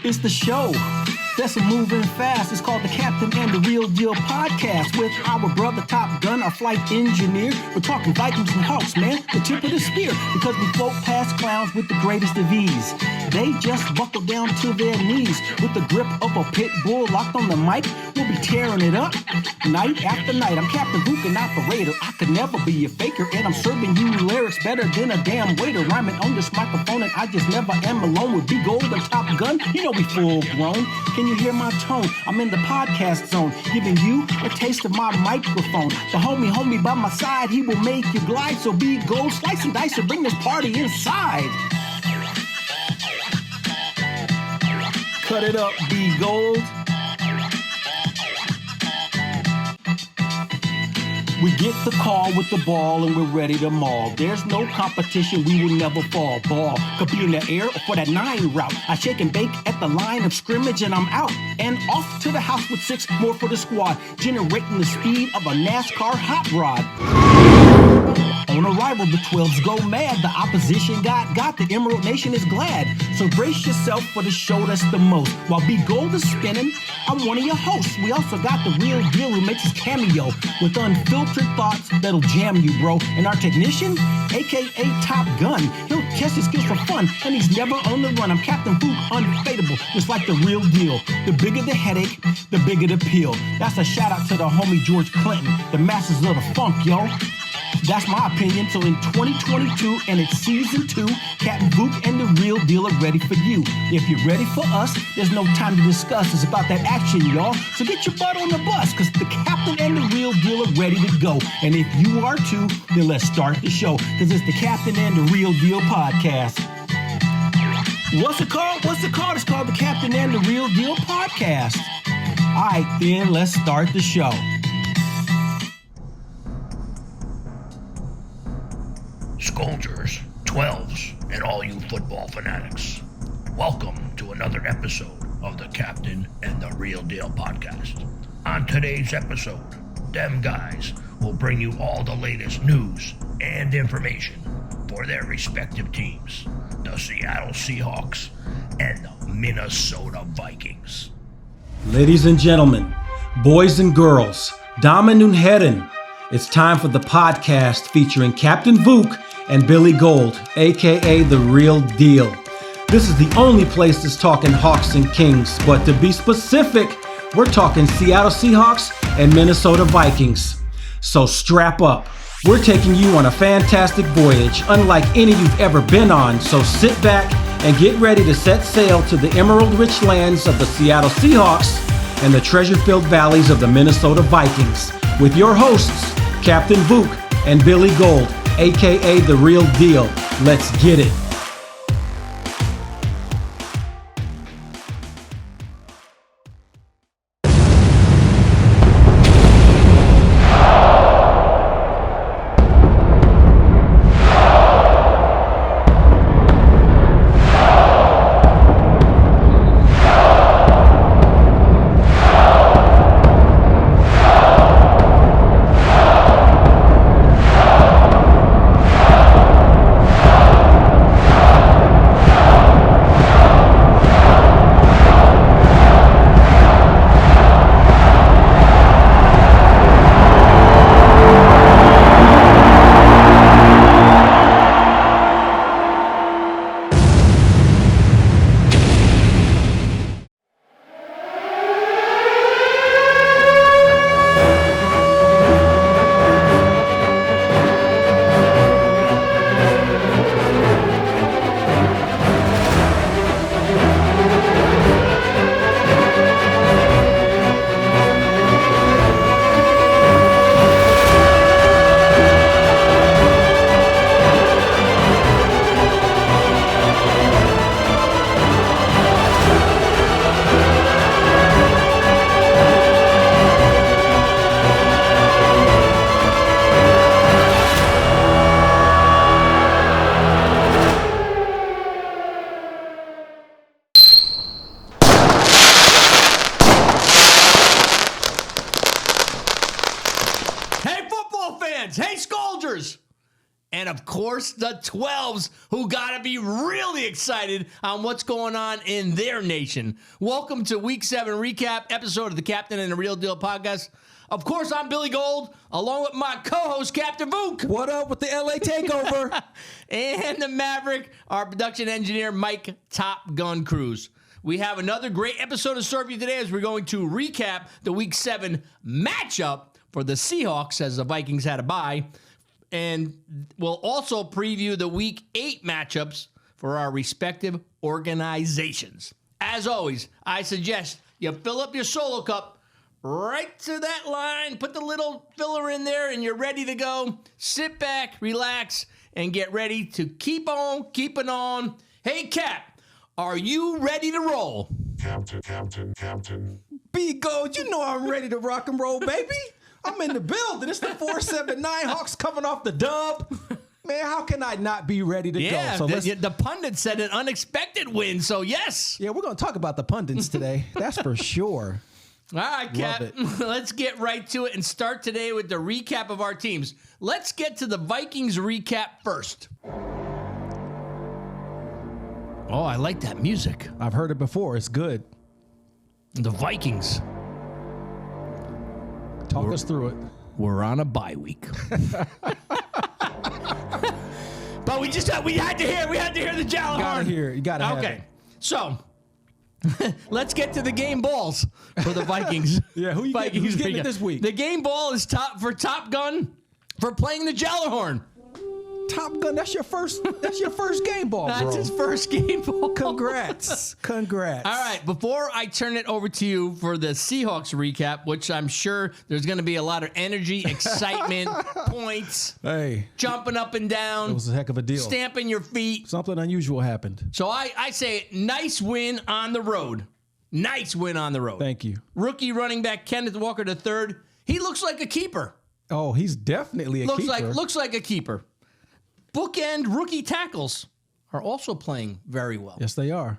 It's the show that's moving fast. It's called the Captain and the Real Deal podcast with our brother Top Gun, our flight engineer. We're talking Vikings and Hawks, man, the tip of the spear, because we float past clowns with the greatest of ease. They just buckle down to their knees with the grip of a pit bull locked on the mic. We'll be tearing it up night after night. I'm Captain Luke, an operator. I could never be a faker, and I'm serving you lyrics better than a damn waiter. Rhyming on this microphone, and I just never am alone with Big Gold and Top Gun. You know we full grown. Can you hear my tone? I'm in the podcast zone, giving you a taste of my microphone. The homie by my side, he will make you glide. So Big Gold, slice and dice and bring this party inside. Cut it up, B Gold. We get the call with the ball and we're ready to maul. There's no competition, we will never fall. Ball could be in the air or for that 9 route. I shake and bake at the line of scrimmage and I'm out. And off to the house with 6 more for the squad, generating the speed of a NASCAR hot rod. On arrival, the 12s go mad. The opposition got the Emerald Nation is glad. So brace yourself for the show that's the most. While B Gold is spinning, I'm one of your hosts. We also got the Real Deal who makes his cameo with unfiltered thoughts that'll jam you, bro. And our technician, aka Top Gun, he'll test his skills for fun, and he's never on the run. I'm Captain Fook, unfadable, just like the Real Deal. The bigger the headache, the bigger the pill. That's a shout out to the homie George Clinton, the masters of the funk, yo. That's my opinion. So in 2022, and it's season 2, Captain Fook and the Real Deal are ready for you. If you're ready for us, there's no time to discuss. It's about that action, y'all. So get your butt on the bus, because the Captain and the Real Deal are ready to go. And if you are too, then let's start the show, because it's the Captain and the Real Deal podcast. What's it called? It's called the Captain and the Real Deal podcast. All right, then let's start the show. Soldiers, 12s, and all you football fanatics. Welcome to another episode of the Captain and the Real Deal podcast. On today's episode, them guys will bring you all the latest news and information for their respective teams, the Seattle Seahawks and the Minnesota Vikings. Ladies and gentlemen, boys and girls, Damen und Herren, it's time for the podcast featuring Captain Fook and Billy Gold, aka The Real Deal. This is the only place that's talking Hawks and Kings, but to be specific, we're talking Seattle Seahawks and Minnesota Vikings. So strap up. We're taking you on a fantastic voyage, unlike any you've ever been on, so sit back and get ready to set sail to the emerald-rich lands of the Seattle Seahawks and the treasure-filled valleys of the Minnesota Vikings, with your hosts, Captain Fook and Billy Gold, aka The Real Deal. Let's get it. and of course the 12s, who got to be really excited on what's going on in their nation. Welcome to Week 7 recap episode of the Captain and the Real Deal podcast. Of course, I'm Billy Gold, along with my co-host, Captain Vuk. What up with the LA Takeover? And the Maverick, our production engineer, Mike Top Gun Cruz. We have another great episode to serve you today as we're going to recap the Week 7 matchup for the Seahawks as the Vikings had a bye. And we'll also preview the Week 8 matchups for our respective organizations. As always, I suggest you fill up your solo cup right to that line, put the little filler in there, and you're ready to go. Sit back, relax, and get ready to keep on keeping on. Hey, Cap, are you ready to roll? Captain. B Gold, you know I'm ready to rock and roll, baby. I'm in the building. It's the 4-7-9 Hawks coming off the dub. Man, how can I not be ready to go? So the pundit said an unexpected win, so yes. Yeah, we're going to talk about the pundits today. That's for sure. All right, Cap, let's get right to it and start today with the recap of our teams. Let's get to the Vikings recap first. Oh, I like that music. I've heard it before. It's good. The Vikings. Talk us through it. We're on a bye week. But we had to hear the Jalahorn. Gotta hear it. You gotta have it. Okay, so let's get to the game balls for the Vikings. Yeah, who's getting it this week? The game ball is Top Gun for playing the Jalahorn. Top Gun, that's your first game ball, bro. That's his first game ball. Congrats. All right, before I turn it over to you for the Seahawks recap, which I'm sure there's going to be a lot of energy, excitement, points, jumping up and down. It was a heck of a deal. Stamping your feet. Something unusual happened. So I say nice win on the road. Nice win on the road. Thank you. Rookie running back Kenneth Walker III. He looks like a keeper. Oh, he's definitely a keeper. Looks like a keeper. Bookend rookie tackles are also playing very well. Yes, they are.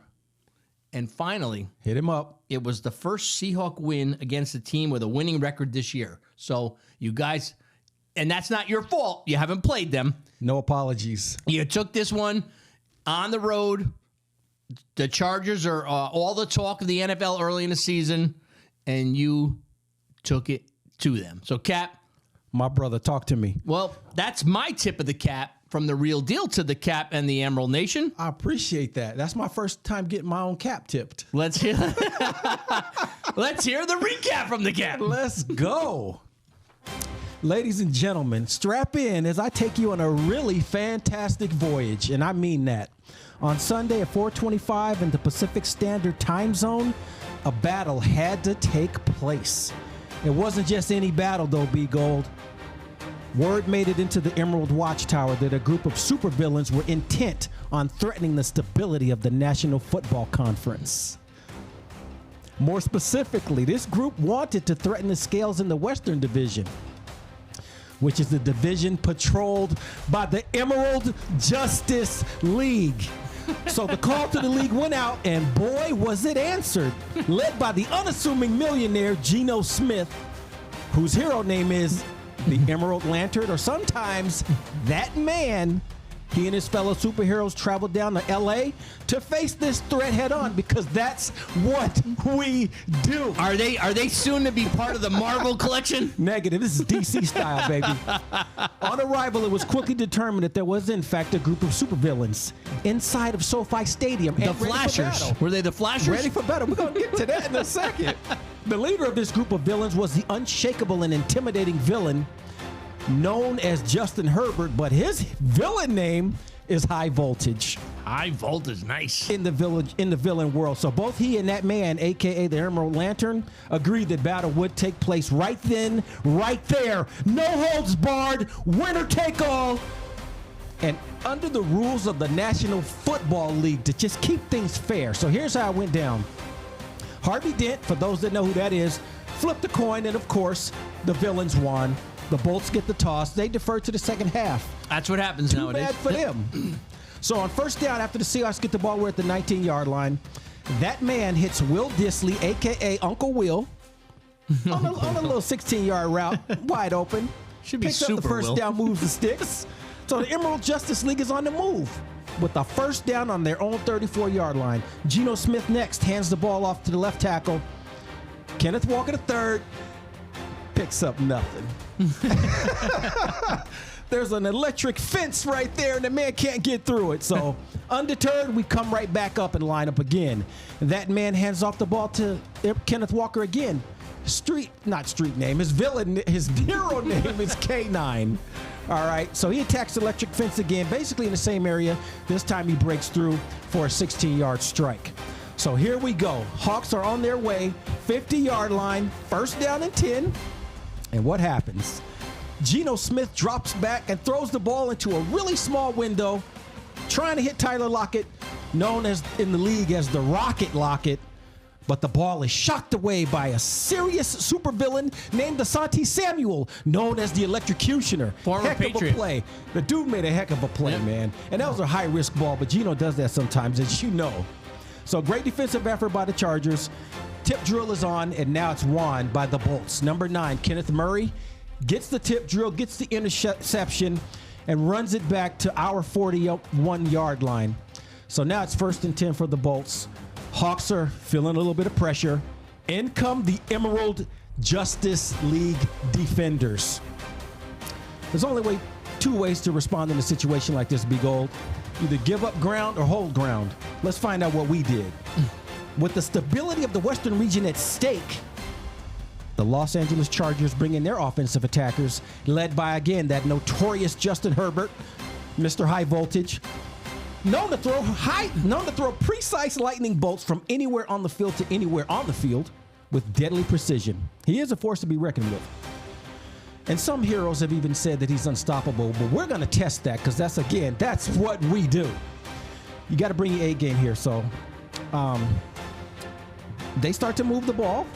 And finally, hit him up. It was the first Seahawk win against a team with a winning record this year. So you guys, and that's not your fault. You haven't played them. No apologies. You took this one on the road. The Chargers are all the talk of the NFL early in the season, and you took it to them. So, Cap. My brother, talk to me. Well, that's my tip of the cap. From the Real Deal to the Cap and the Emerald Nation. I appreciate that. That's my first time getting my own cap tipped. Let's hear the recap from the Cap. Let's go. Ladies and gentlemen, strap in as I take you on a really fantastic voyage, and I mean that. On Sunday at 4:25 in the Pacific Standard Time Zone, a battle had to take place. It wasn't just any battle, though, B Gold. Word made it into the Emerald Watchtower that a group of supervillains were intent on threatening the stability of the National Football Conference. More specifically, this group wanted to threaten the scales in the Western Division, which is the division patrolled by the Emerald Justice League. So the call to the league went out, and boy, was it answered. Led by the unassuming millionaire Geno Smith, whose hero name is the Emerald Lantern, or sometimes that man. He and his fellow superheroes traveled down to L.A. to face this threat head on, because that's what we do. Are they soon to be part of the Marvel collection? Negative. This is DC style, baby. On arrival, it was quickly determined that there was, in fact, a group of supervillains inside of SoFi Stadium. The Flashers. Were they the Flashers? Ready for battle. We're going to get to that in a second. The leader of this group of villains was the unshakable and intimidating villain known as Justin Herbert, but his villain name is High Voltage. High Voltage, nice. In the villain world. So both he and that man, aka the Emerald Lantern, agreed that battle would take place right then, right there. No holds barred, winner take all. And under the rules of the National Football League, to just keep things fair. So here's how it went down. Harvey Dent, for those that know who that is, flipped a coin, and of course, the villains won. The Bolts get the toss. They defer to the second half. That's what happens nowadays. Too bad for them. So on first down, after the Seahawks get the ball, we're at the 19-yard line. That man hits Will Disley, a.k.a. Uncle Will, on a little 16-yard route, wide open. Should be Picks super up the first Will. down, moves the sticks So the Emerald Justice League is on the move with a first down on their own 34-yard line. Geno Smith next hands the ball off to the left tackle. Kenneth Walker III picks up nothing. There's an electric fence right there, and the man can't get through it. So undeterred, we come right back up and line up again. That man hands off the ball to Kenneth Walker again. His hero name is K9. All right, so he attacks the electric fence again, basically in the same area. This time he breaks through for a 16-yard strike. So here we go. Hawks are on their way, 50-yard line, first down and 10. And what happens? Geno Smith drops back and throws the ball into a really small window, trying to hit Tyler Lockett, known as in the league as the Rocket Lockett. But the ball is shocked away by a serious supervillain named Asante Samuel, known as the Electrocutioner. Former heck Patriot. of a play. The dude made a heck of a play, man. And that was a high-risk ball, but Geno does that sometimes, as you know. So great defensive effort by the Chargers. Tip drill is on, and now it's won by the Bolts. Number 9, Kenneth Murray, gets the tip drill, gets the interception, and runs it back to our 41-yard line. So now it's first and 10 for the Bolts. Hawks are feeling a little bit of pressure. In come the Emerald Justice League defenders. There's only two ways to respond in a situation like this, Big Gold. Either give up ground or hold ground. Let's find out what we did. With the stability of the Western region at stake, the Los Angeles Chargers bring in their offensive attackers, led by, again, that notorious Justin Herbert, Mr. High Voltage, known to throw precise lightning bolts from anywhere on the field to anywhere on the field with deadly precision. He is a force to be reckoned with. And some heroes have even said that he's unstoppable, but we're going to test that because that's what we do. You got to bring your A game here. So they start to move the ball.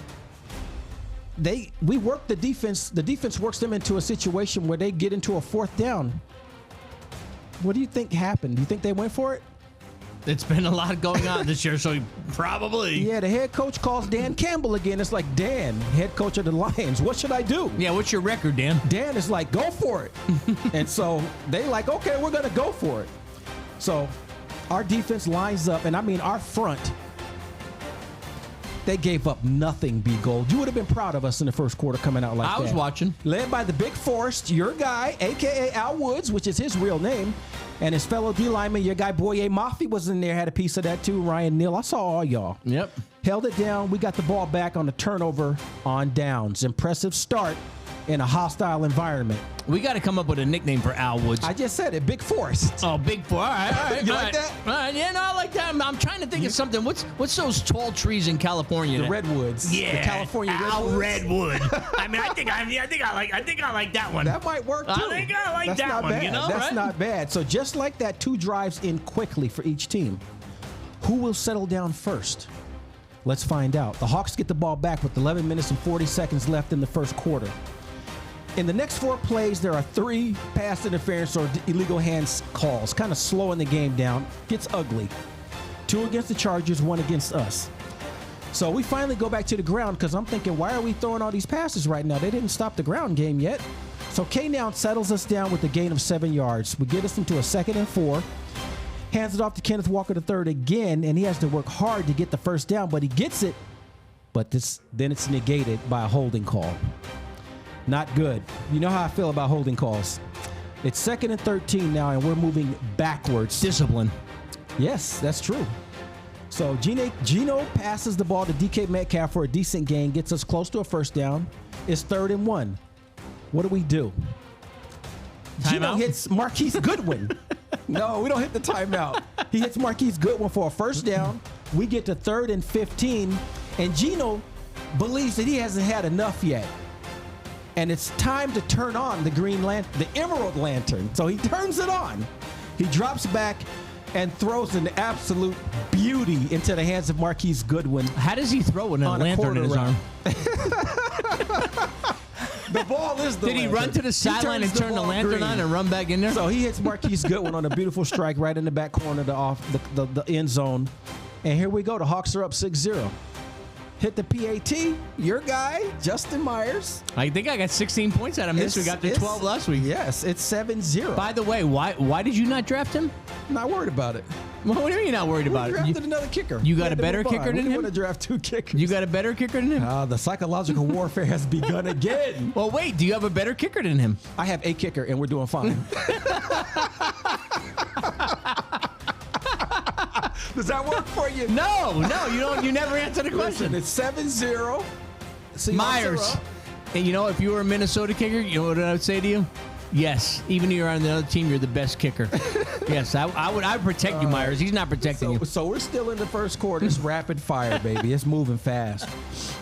We work the defense. The defense works them into a situation where they get into a fourth down. What do you think happened? Do you think they went for it? It's been a lot going on this year, so probably. Yeah, the head coach calls Dan Campbell again. It's like, Dan, head coach of the Lions, what should I do? Yeah, what's your record, Dan? Dan is like, go for it. And so they like, okay, we're going to go for it. So our defense lines up, and I mean our front. They gave up nothing, B Gold. You would have been proud of us in the first quarter coming out like that. I was watching. Led by the Big Forest, your guy, a.k.a. Al Woods, which is his real name, and his fellow D lineman, your guy Boye Mafi was in there, had a piece of that too. Ryan Neal. I saw all y'all. Yep. Held it down. We got the ball back on the turnover on downs. Impressive start in a hostile environment. We got to come up with a nickname for Al Woods. I just said it, Big Forest. Oh, Big Four. All right. You all like right. that? All right. Yeah, no, I like that. I'm trying to think of something. What's those tall trees in California? The redwoods. Yeah, The California Al redwoods. Redwood. I mean, I think I like that one. That might work too. I think I like That's that not one. Bad. You know, That's right? not bad. So just like that, 2 drives in quickly for each team. Who will settle down first? Let's find out. The Hawks get the ball back with 11 minutes and 40 seconds left in the first quarter. In the next 4 plays, there are 3 pass interference or illegal hands calls, kind of slowing the game down. Gets ugly. 2 against the Chargers, 1 against us. So we finally go back to the ground because I'm thinking, why are we throwing all these passes right now? They didn't stop the ground game yet. So K-Now settles us down with a gain of 7 yards. We get us into a 2nd and 4. Hands it off to Kenneth Walker III again, and he has to work hard to get the first down, but he gets it. But then it's negated by a holding call. Not good. You know how I feel about holding calls. It's 2nd and 13 now, and we're moving backwards. Discipline. Yes, that's true. So Geno passes the ball to DK Metcalf for a decent gain, gets us close to a first down. It's 3rd and 1. What do? Geno hits Marquise Goodwin. No, we don't hit the timeout. He hits Marquise Goodwin for a first down. We get to 3rd and 15, and Geno believes that he hasn't had enough yet. And it's time to turn on the Emerald Lantern. So he turns it on. He drops back and throws an absolute beauty into the hands of Marquise Goodwin. How does he throw a lantern in his arm? The ball is the Did he lantern. run to the sideline and turn the ball lantern green. on and run back in there? So he hits Marquise Goodwin on a beautiful strike right in the back corner of the end zone. And here we go. The Hawks are up 6-0. hit the PAT. Your guy, Justin Myers. I think I got 16 points out of him this week after 12 last week. Yes, it's 7-0. By the way, why did you not draft him? Not worried about it. Well, what do you mean you're not worried about We it? drafted another kicker. You got a better kicker than We him? want to draft 2 kickers. You got a better kicker than him? The psychological warfare has begun again. Well, wait, do you have a better kicker than him? I have a kicker, and we're doing fine. Does that work for you? No, you don't. You never answer the question. Listen, it's 7-0. Seahawks Myers. are up. And you know, if you were a Minnesota kicker, you know what I would say to you? Yes, even if you're on the other team, you're the best kicker. Yes, I would protect you, Myers. He's not protecting you. So we're still in the first quarter. It's rapid fire, baby. It's moving fast.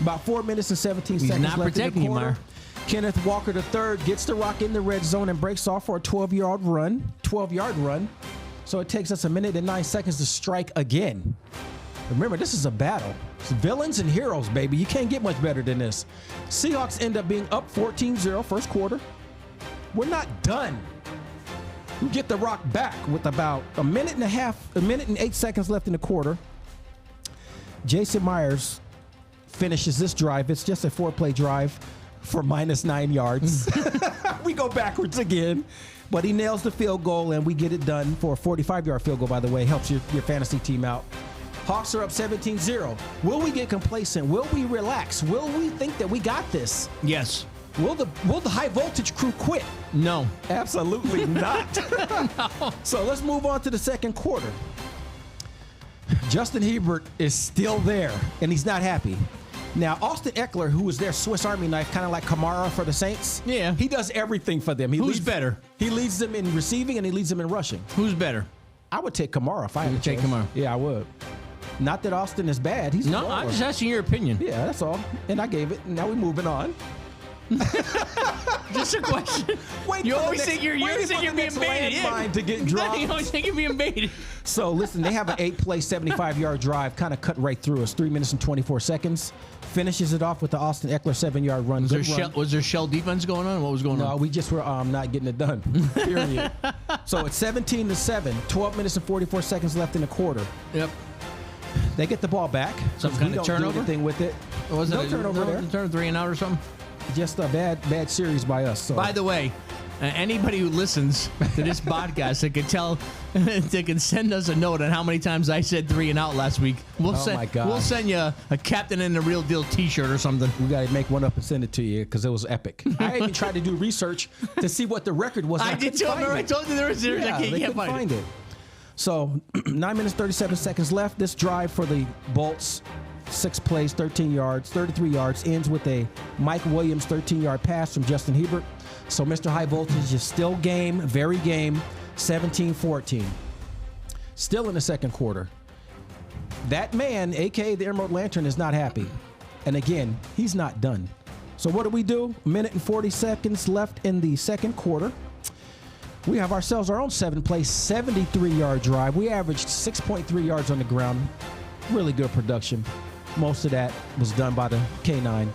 About 4 minutes and 17 He's seconds not left protecting in you, the quarter. Meyer. Kenneth Walker III gets the rock in the red zone and breaks off for a 12-yard run. So it takes us 1 minute and 9 seconds to strike again. Remember, this is a battle. It's villains and heroes, baby. You can't get much better than this. Seahawks end up being up 14-0 first quarter. We're not done. We get the rock back with about 1 minute and 8 seconds left in the quarter. Jason Myers finishes this drive. It's just a 4-play drive for -9 yards. We go backwards again. But he nails the field goal, and we get it done for a 45-yard field goal, by the way. Helps your fantasy team out. Hawks are up 17-0. Will we get complacent? Will we relax? Will we think that we got this? Yes. Will the high voltage crew quit? No. Absolutely not. No. So let's move on to the second quarter. Justin Herbert is still there, and he's not happy. Now, Austin Eckler, who was their Swiss Army knife, kind of like Kamara for the Saints. Yeah. He does everything for them. Who's better? He leads them in receiving, and he leads them in rushing. Who's better? I would take Kamara if I had to take Kamara. Yeah, I would. Not that Austin is bad. He's No, I'm just asking your opinion. Yeah, that's all. And I gave it. Now we're moving on. Just a question. You always think you're being baited. Yeah. To get dropped. You always think you're being baited. So listen, they have an 8-play, 75-yard drive, kind of cut right through us. 3 minutes and 24 seconds. Finishes it off with the Austin Eckler 7-yard run. Was there shell defense going on? What was going on? No, we just were not getting it done. Period. So it's 17-7. 12 minutes and 44 seconds left in the quarter. Yep. They get the ball back. Some kind of turnover? Do anything with it. Was no it turnover there. Turn 3 and out or something? Just a bad series by us. So. By the way, anybody who listens to this podcast that can send us a note on how many times I said 3 and out last week. We'll send you a Captain and the Real Deal T-shirt or something. We got to make one up and send it to you because it was epic. I even tried to do research to see what the record was. I did too. I told you there was. Yeah, I can't find it. So 9 minutes 37 seconds left. This drive for the Bolts. 6 plays, 13 yards, 33 yards, ends with a Mike Williams 13-yard pass from Justin Herbert. So Mr. High Voltage is still game, very game, 17-14. Still in the second quarter. That man, a.k.a. the Emerald Lantern, is not happy. And again, he's not done. So what do? 1 minute and 40 seconds left in the second quarter. We have ourselves our own 7-play, 73-yard drive. We averaged 6.3 yards on the ground. Really good production. Most of that was done by the K9.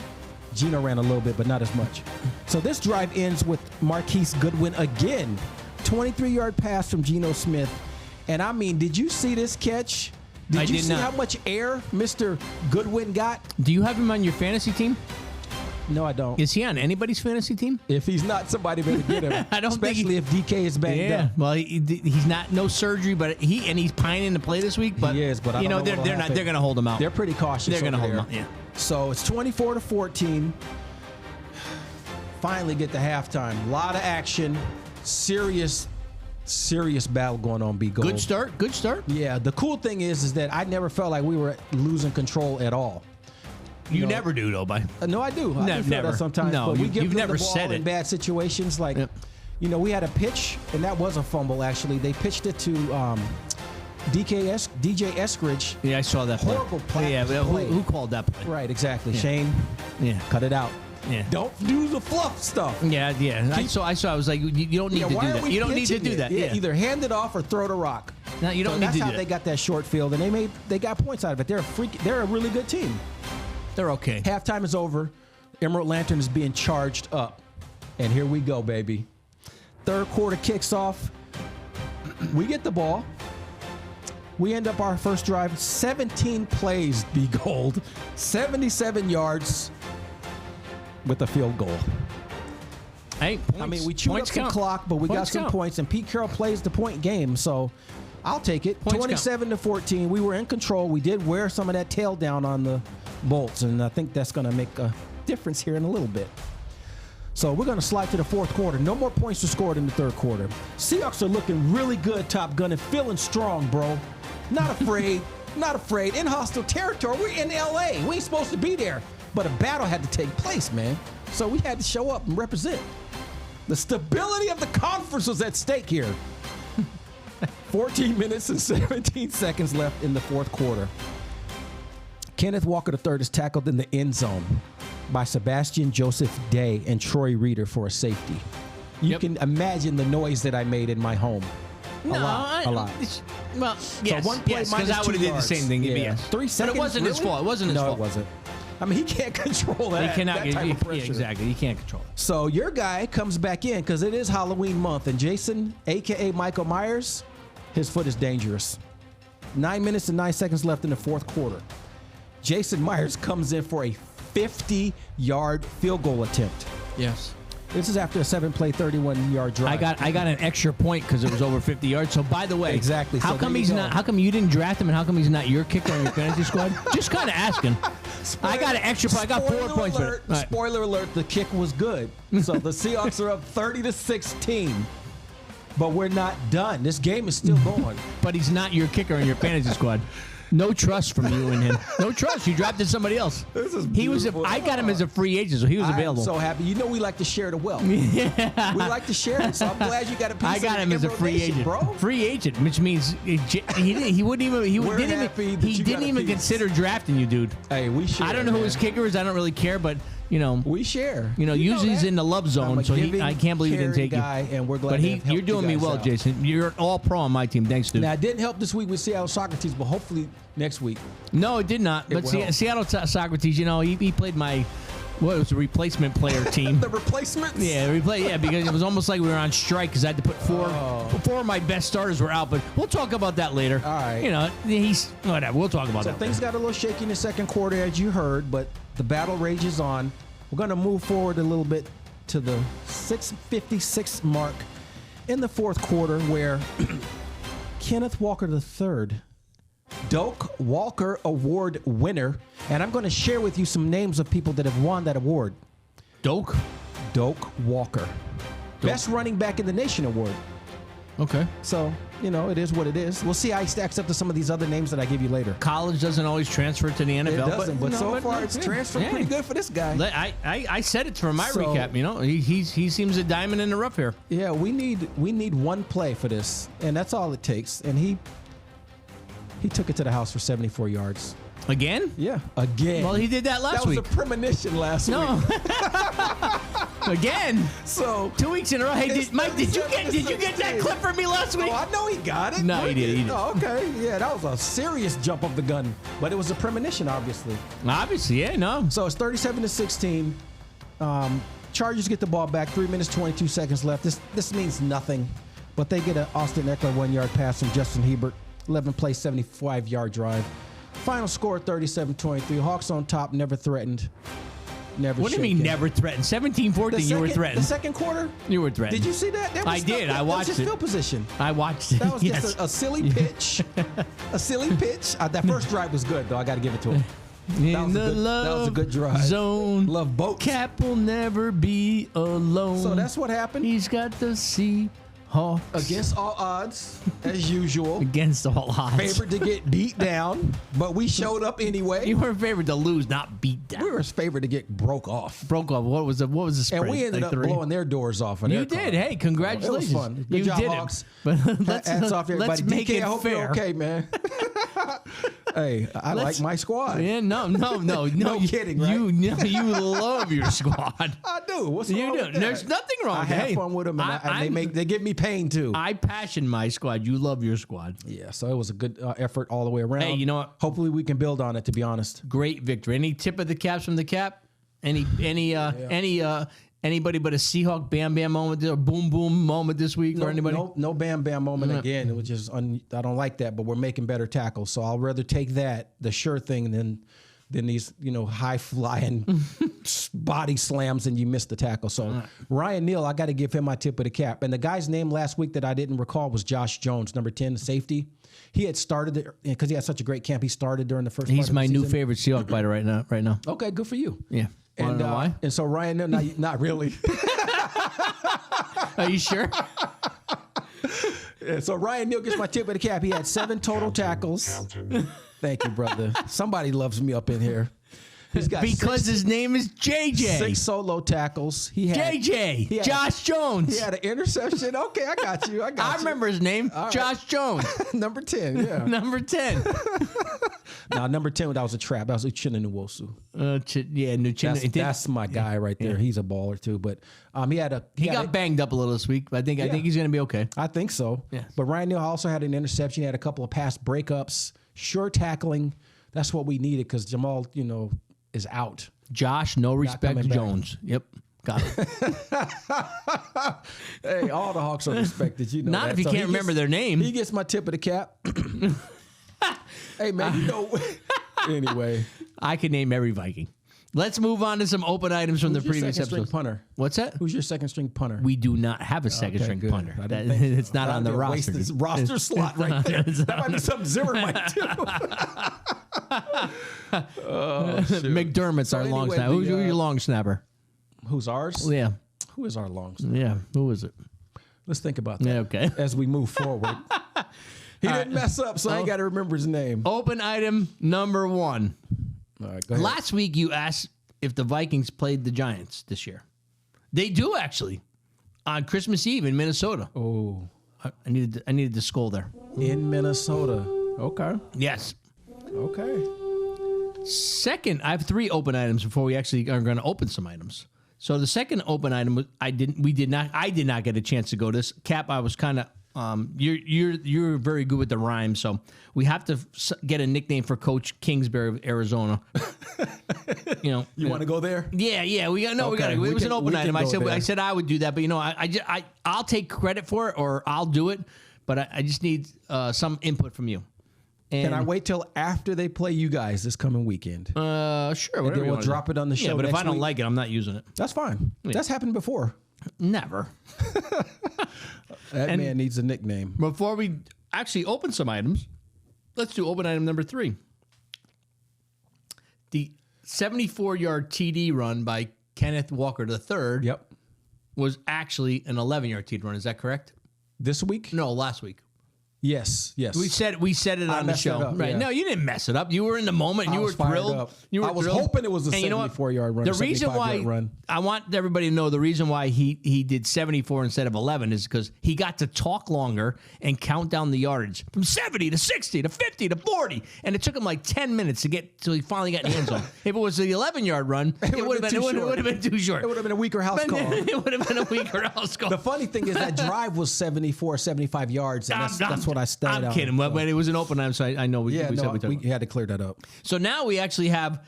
Gino ran a little bit, but not as much. So this drive ends with Marquise Goodwin again. 23-yard pass from Geno Smith. And I mean, did you see this catch? Did you see how much air Mr. Goodwin got? Do you have him on your fantasy team? No, I don't. Is he on anybody's fantasy team? If he's not, somebody better get him. I don't Especially if DK is banged up. Well, he's not no surgery, but he's pining to play this week. But he is, but I don't know they're what'll not. happen. They're going to hold him out. They're pretty cautious. They're going to hold there. him out. Yeah. So it's 24-14. Finally get to halftime. A lot of action. Serious battle going on, B Gold. Good start. Yeah. The cool thing is that I never felt like we were losing control at all. You never do, though, By. No, I do. I do feel never. that sometimes. No, but we give you've them never the ball said in it. bad situations. Like, we had a pitch, and that was a fumble, actually. They pitched it to DJ Eskridge. Yeah, I saw that play. Horrible play. Yeah, who called that play? Right, exactly. Shane, cut it out. Yeah. Don't do the fluff stuff. Yeah. I saw. I was like, you don't need to do that. You don't need to do that. Yeah. Either hand it off or throw the rock. No, you don't need to do that. That's how they got that short field, and they got points out of it. They're a really good team. They're okay. Halftime is over. Emerald Lantern is being charged up. And here we go, baby. Third quarter kicks off. We get the ball. We end up our first drive, 17 plays, be gold, 77 yards with a field goal. Hey, points, I mean, we chewed up some count. clock, but we got some points, and Pete Carroll plays the point game, so I'll take it. 27-14. We were in control. We did wear some of that tail down on the Bolts, and I think that's going to make a difference here in a little bit. So we're going to slide to the fourth quarter. No more points were scored in the third quarter. Seahawks are looking really good, Top Gun, and feeling strong, bro. Not afraid. Not afraid. In hostile territory. We're in L.A. We ain't supposed to be there. But a battle had to take place, man. So we had to show up and represent. The stability of the conference was at stake here. 14 minutes and 17 seconds left in the fourth quarter. Kenneth Walker III is tackled in the end zone by Sebastian Joseph Day and Troy Reeder for a safety. You can imagine the noise that I made in my home. A lot. Well, yes, so one play because I would have did the same thing. Yeah. Yes. 3 seconds. But it wasn't his fault. It wasn't his fault. No, it wasn't. I mean, he can't control that. He cannot. That type of pressure. Yeah, exactly. He can't control it. So your guy comes back in because it is Halloween month, and Jason, a.k.a. Michael Myers, his foot is dangerous. 9 minutes and 9 seconds left in the fourth quarter. Jason Myers comes in for a 50-yard field goal attempt. Yes. This is after a 7-play, 31-yard drive. I got an extra point because it was over 50 yards. So by the way, exactly. How come he's not? How come you didn't draft him, and how come he's not your kicker on your fantasy squad? Just kind of asking. I got an extra point. I got 4 points. Right. Spoiler alert: the kick was good. So the Seahawks are up 30-16. But we're not done. This game is still going. But he's not your kicker on your fantasy squad. No trust from you and him. No trust. You drafted somebody else. This is he was. I got him as a free agent, so he was available. I'm so happy. You know we like to share the wealth. Yeah. We like to share it, so I'm glad you got a piece. I got him as a free agent, bro. Free agent, which means he wouldn't even. He didn't even consider drafting you, dude. Hey, we share. I don't know who his kicker is. I don't really care, but. You know, we share. You know, usually he's in the love zone, so I can't believe he didn't take you. And we're glad. But you're doing me well, Jason. You're all pro on my team. Thanks, dude. Now, it didn't help this week with Seattle Socrates, but hopefully next week. No, it did not. But Seattle Socrates, you know, he played my. What was the replacement player team? The replacements? Yeah, because it was almost like we were on strike because I had to put four of my best starters were out. But we'll talk about that later. All right. You know, he's whatever. We'll talk about that. So things got a little shaky in the second quarter, as you heard, but the battle rages on. We're going to move forward a little bit to the 6:56 mark in the fourth quarter, where Kenneth Walker III, Doak Walker Award winner, and I'm going to share with you some names of people that have won that award. Doak Walker. Best running back in the nation award. Okay. So, you know, it is what it is. We'll see how he stacks up to some of these other names that I give you later. College doesn't always transfer to the NFL. It doesn't, but so far it's transferred pretty good for this guy. I said it for my recap. You know, he seems a diamond in the rough here. Yeah, we need one play for this, and that's all it takes. And he took it to the house for 74 yards. Again? Yeah, again. Well, he did that last week. That was a premonition last week. Again. So 2 weeks in a row. Hey, Mike, did you get that clip from me last week? Oh, I know he got it. No, he did. Oh, okay. Yeah, that was a serious jump of the gun, but it was a premonition, obviously. Obviously, yeah, no. So it's 37-16. Chargers get the ball back. 3 minutes 22 seconds left. This means nothing, but they get an Austin Eckler 1-yard pass from Justin Herbert. 11-play, 75-yard drive. Final score 37-23. Hawks on top, never threatened. Never. What do you mean never threatened? 17-14, you were threatened. The second quarter? You were threatened. Did you see that? I did. I watched it. That was his field position. I watched it. That was just a silly pitch. A silly pitch. That first drive was good, though. I got to give it to him. That was a good drive. Zone. Love boats. Cap will never be alone. So that's what happened. He's got the Seahawks. Against all odds, as usual. Against all odds. Favored to get beat down, but we showed up anyway. You were favored to lose, not beat down. We were favored to get broke off. Broke off. What was the spread? And we ended up blowing their doors off. You did. Hey, congratulations. It was fun. Good job, Hawks. But hats off everybody. Let's make it I hope fair. you're okay, man. Hey, I like my squad. Yeah, no. No kidding, right? You love your squad. I do. What's wrong with that? There's nothing wrong. I have fun with them, and they give me pain too. I passion my squad. You love your squad. Yeah, so it was a good effort all the way around. Hey, you know what? Hopefully we can build on it. To be honest, great victory. Any tip of the caps from the cap? Any Anybody but a Seahawk Bam Bam moment or Boom Boom moment this week or anybody? No Bam Bam moment again. It was just I don't like that, but we're making better tackles. So I'll rather take that, the sure thing, than these, high flying body slams and you miss the tackle. So Ryan Neal, I got to give him my tip of the cap. And the guy's name last week that I didn't recall was Josh Jones, number 10, the safety. He had started because he had such a great camp. He stared during the first. He's my new favorite Seahawk biter right now. Okay, good for you. Yeah. And why? And so Ryan Neal, not really. Are you sure? So Ryan Neal gets my tip of the cap. He had 7 total tackles. Thank you, brother. Somebody loves me up in here. He's got because his name is JJ. 6 solo tackles. He had JJ. Josh Jones. He had an interception. Okay, I got you. I remember his name. All Josh Jones. Number 10, yeah. Number 10. No, number 10, that was a trap. That was Uchenna Nuchinna. That's my guy right there. Yeah. He's a baller too. But he got banged up a little this week, but I think he's going to be okay. I think so. Yeah. But Ryan Neal also had an interception. He had a couple of pass breakups, sure tackling. That's what we needed because Jamal, is out. Josh, no respect Jones. Yep. Got it. Hey, all the Hawks are respected. Not that. If you can't remember their name. He gets my tip of the cap. Hey, man, Anyway. I can name every Viking. Let's move on to some open items from the previous episode. Punter? What's that? Who's your second string punter? We do not have a second string punter. It's not on the roster. This roster slot right there. That might be something Zimmer might do. McDermott's our long snapper. Who's your long snapper? Who's ours? Yeah. Who is our long snapper? Yeah. Who is it? Let's think about that. Yeah, okay. As we move forward. He didn't mess up, so I ain't got to remember his name. Open item number 1. All right, go ahead. Last week you asked if the Vikings played the Giants this year. They do actually on Christmas Eve in Minnesota. Oh, I needed to scold there. In Minnesota. Okay. Yes. Okay. Second, I have 3 open items before we actually are going to open some items. So the second open item was I did not get a chance to go this. Cap, I was kind of you're very good with the rhyme, so we have to get a nickname for Coach Kingsbury of Arizona. You want to go there? Yeah. We got it was an open item. I said I would do that, but I'll take credit for it or I'll do it, but I just need some input from you. And can I wait till after they play you guys this coming weekend? Sure. And then we'll drop it on the show. Yeah, but if I don't week. like it, I'm not using it. That's fine. Yeah. That's happened before. Never. That man needs a nickname. Before we actually open some items, let's do open item number 3. The 74-yard TD run by Kenneth Walker III was actually an 11-yard TD run. Is that correct? This week? No, last week. Yes. We said it on the show. Up, right. Yeah. No, you didn't mess it up. You were in the moment. You were thrilled. I was hoping it was a 74-yard run. The reason why I want everybody to know the reason why he did 74 instead of 11 is because he got to talk longer and count down the yardage from 70 to 60 to 50 to 40, and it took him like 10 minutes to get till he finally got in the end zone. If it was the 11-yard run, it would have been too short. It would have been a weaker house call. It would have been a weaker house call. The funny thing is that drive was 74, 75 yards, and that's what I started out. I'm kidding, but it was an open item, so I know we said we had to clear that up. So now we actually have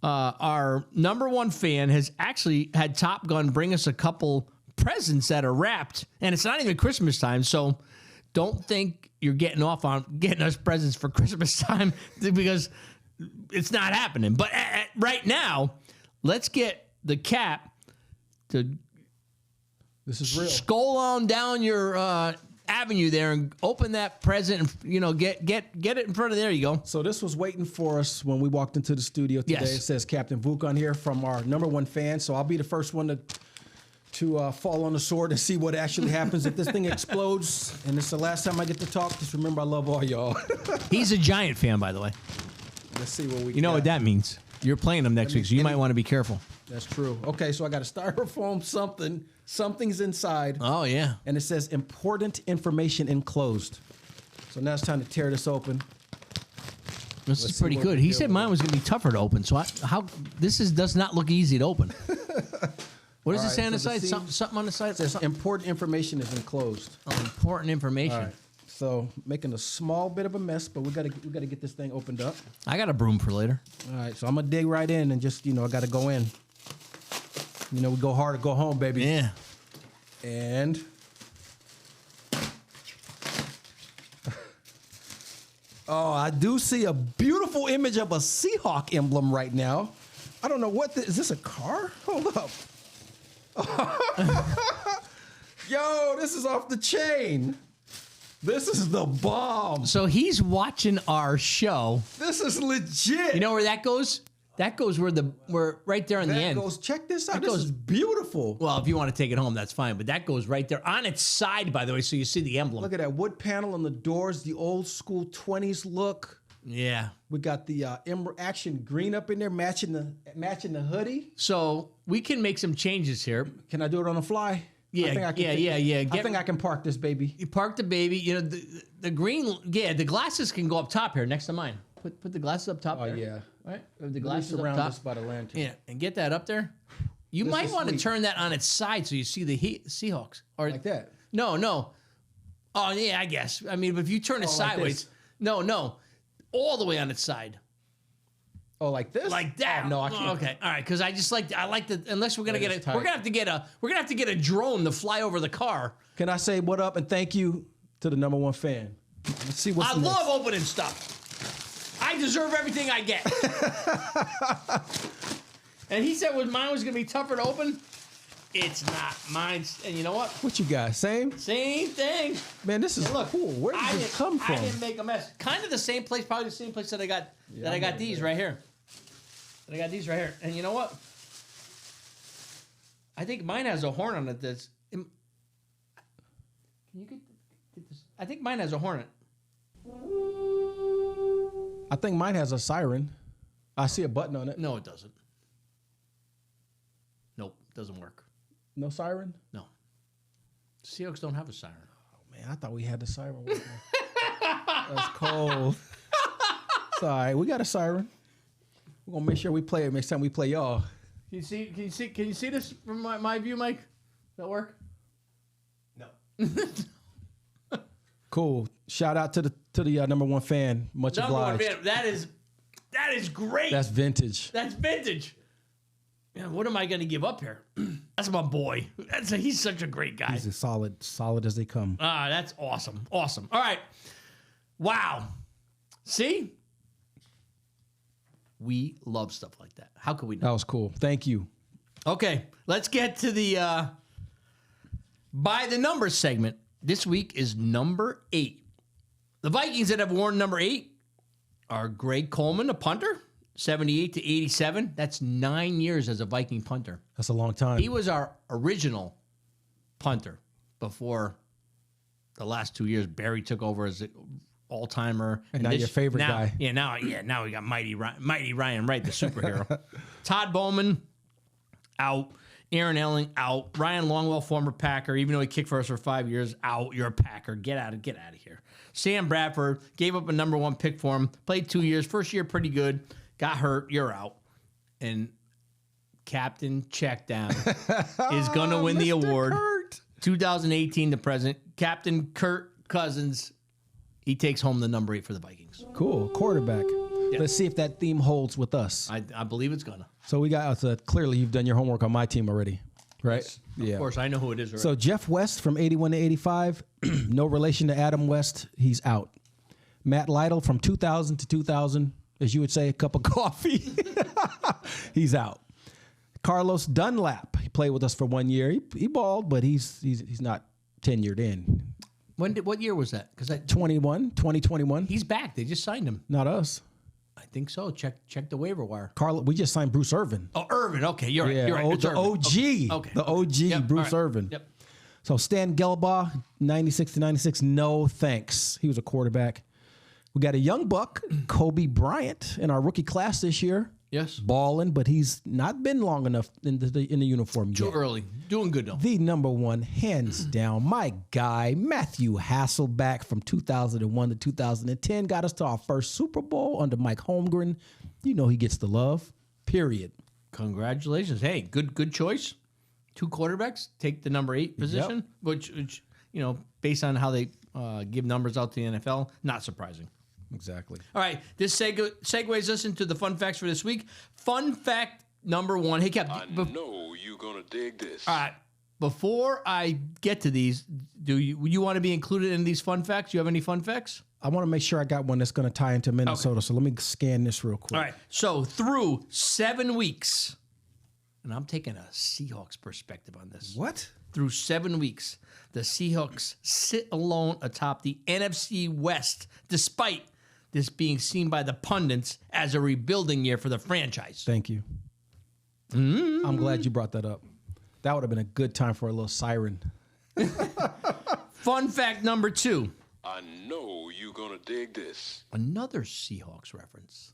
our number 1 fan has actually had Top Gun bring us a couple presents that are wrapped, and it's not even Christmas time, so don't think you're getting off on getting us presents for Christmas time because it's not happening. But right now, let's get the Cap to scroll on down your avenue there and open that present and get it in front of there you go. So this was waiting for us when we walked into the studio today. Yes. It says Captain Vuk on here from our number 1 fan. So I'll be the first one to fall on the sword and see what actually happens if this thing explodes. And it's the last time I get to talk. Just remember I love all y'all. He's a Giant fan, by the way. Let's see what we You know what that means. You're playing them next week, so you might want to be careful. That's true. Okay, so I got a styrofoam something. Something's inside. Oh, yeah. And it says important information enclosed. So now it's time to tear this open. This is pretty good. He said mine was going to be tougher to open. So does not look easy to open. What does it say on the side? Something on the side? It says important information is enclosed. Oh, important information. All right. So making a small bit of a mess, but we gotta get this thing opened up. I got a broom for later. All right, so I'm gonna dig right in and just I gotta go in. You know, we go hard or go home, baby. Yeah. And oh, I do see a beautiful image of a Seahawk emblem right now. I don't know what this is. This a car? Hold up. Yo, this is off the chain. This is the bomb. So he's watching our show. This is legit. You know where that goes? That goes where right there on the end. Check this out. That goes- is beautiful. Well, if you want to take it home, that's fine. But that goes right there on its side, by the way, so you see the emblem. Look at that wood panel on the doors, the old school 20s look. Yeah. We got the Emerald Action green up in there, matching the hoodie. So we can make some changes here. Can I do it on the fly? Yeah, I think I can yeah. I think I can park this baby. You park the baby. You know the green. Yeah, the glasses can go up top here next to mine. Put the glasses up top. Oh there. yeah. Right. The Glasses glasses up around top. us by the lantern. Yeah, and get that up there. You This might is want to sweet. turn that on its side so you see the Seahawks. Or Like that. No. Oh yeah, I guess. I mean, but if you turn it like sideways, this. no, all the way on its side. Oh, like this? Like that. Oh, no, I can't. Okay, all right. Because I like the. Unless we're gonna That get is we're tight. gonna have to get a drone to fly over the car. Can I say what up and thank you to the #1 fan? Let's see what's I next. love opening stuff. I deserve everything I get. And he said mine was gonna be tougher to open. It's not. Mine's. And you know what? What you got? Same Thing. man. This is Look, cool. Where did this come from? I didn't make a mess. Kind of the same place, probably the same place that I got these right here. That I got these right here. And you know what? I think mine has a horn on it. Can you get this? I think mine has a horn on it. I think mine has a siren. I see a button on it. No, it doesn't. Nope, doesn't work. No siren? No. Seahawks don't have a siren. Oh, man, I thought we had the siren working. That's cold. It's all right. We got a siren. We're gonna make sure we play it next time we play y'all. Can you see this from my view, Mike? Does that work? No. Cool. Shout out to the #1 fan. Much obliged. Man, that is great. That's vintage. That's vintage. Man, what am I going to give up here? That's my boy. He's such a great guy. He's as solid as they come. That's awesome. Awesome. All right. Wow. See? We love stuff like that. How could we That not? was cool. Thank you. Okay, let's get to the by the numbers segment. This week is number 8. The Vikings that have worn number 8 are Greg Coleman, a punter, 78 to 87. That's 9 years as a Viking punter. That's a long time. He was our original punter before the last 2 years. Barry took over as an all-timer. And now your favorite guy. Yeah, now we got Mighty Ryan Wright, the superhero. Todd Bowman, out. Aaron Elling, out. Ryan Longwell, former Packer, even though he kicked for us for 5 years, out. You're a Packer. Get out of here. Sam Bradford, gave up a #1 pick for him. Played 2 years. First year, pretty good. Got hurt. You're out. And Captain Checkdown is going to win the Mr. award. Kurt. 2018 to present. Captain Kirk Cousins, he takes home the number 8 for the Vikings. Cool. Quarterback. Yeah. Let's see if that theme holds with us. I believe it's going to. So we got clearly you've done your homework on my team already, right? Yeah. Of course, I know who it is already. So Jeff West from 81 to 85, no relation to Adam West. He's out. Matt Lytle from 2000 to 2000, as you would say, a cup of coffee. He's out. Carlos Dunlap, he played with us for 1 year. He balled, but he's not tenured in. What year was that? Because 2021. he's back. They just signed him. Not us. I think so. Check the waiver wire. We just signed Bruce Irvin. Oh, Irvin. Okay, you're right. Yeah, You're right. It's the Irvin. OG. Okay. The OG, Yep, Bruce all right. Irvin. Yep. So Stan Gelbaugh, 96 to 96, no thanks. He was a quarterback. We got a young buck, Kobe Bryant, in our rookie class this year. Yes. Balling, but he's not been long enough in the uniform Too yet. early. Doing good though. The #1, hands down, my guy, Matthew Hasselback from 2001 to 2010, got us to our first Super Bowl under Mike Holmgren. You know he gets the love, period. Congratulations. Hey, good choice. 2 quarterbacks take the number 8 position, which based on how they give numbers out to the NFL, not surprising. Exactly. All right, this segues us into the fun facts for this week. Fun fact number one. Hey, Cap. I know you're gonna dig this. All right. Before I get to these, do you want to be included in these fun facts? You have any fun facts? I want to make sure I got one that's going to tie into Minnesota. So let me scan this real quick. All right. So through 7 weeks, and I'm taking a Seahawks perspective on this. What? Through 7 weeks, the Seahawks sit alone atop the NFC West, despite this being seen by the pundits as a rebuilding year for the franchise. Thank you. I'm glad you brought that up. That would have been a good time for a little siren. Fun fact number 2. I know you're gonna dig this. Another Seahawks reference.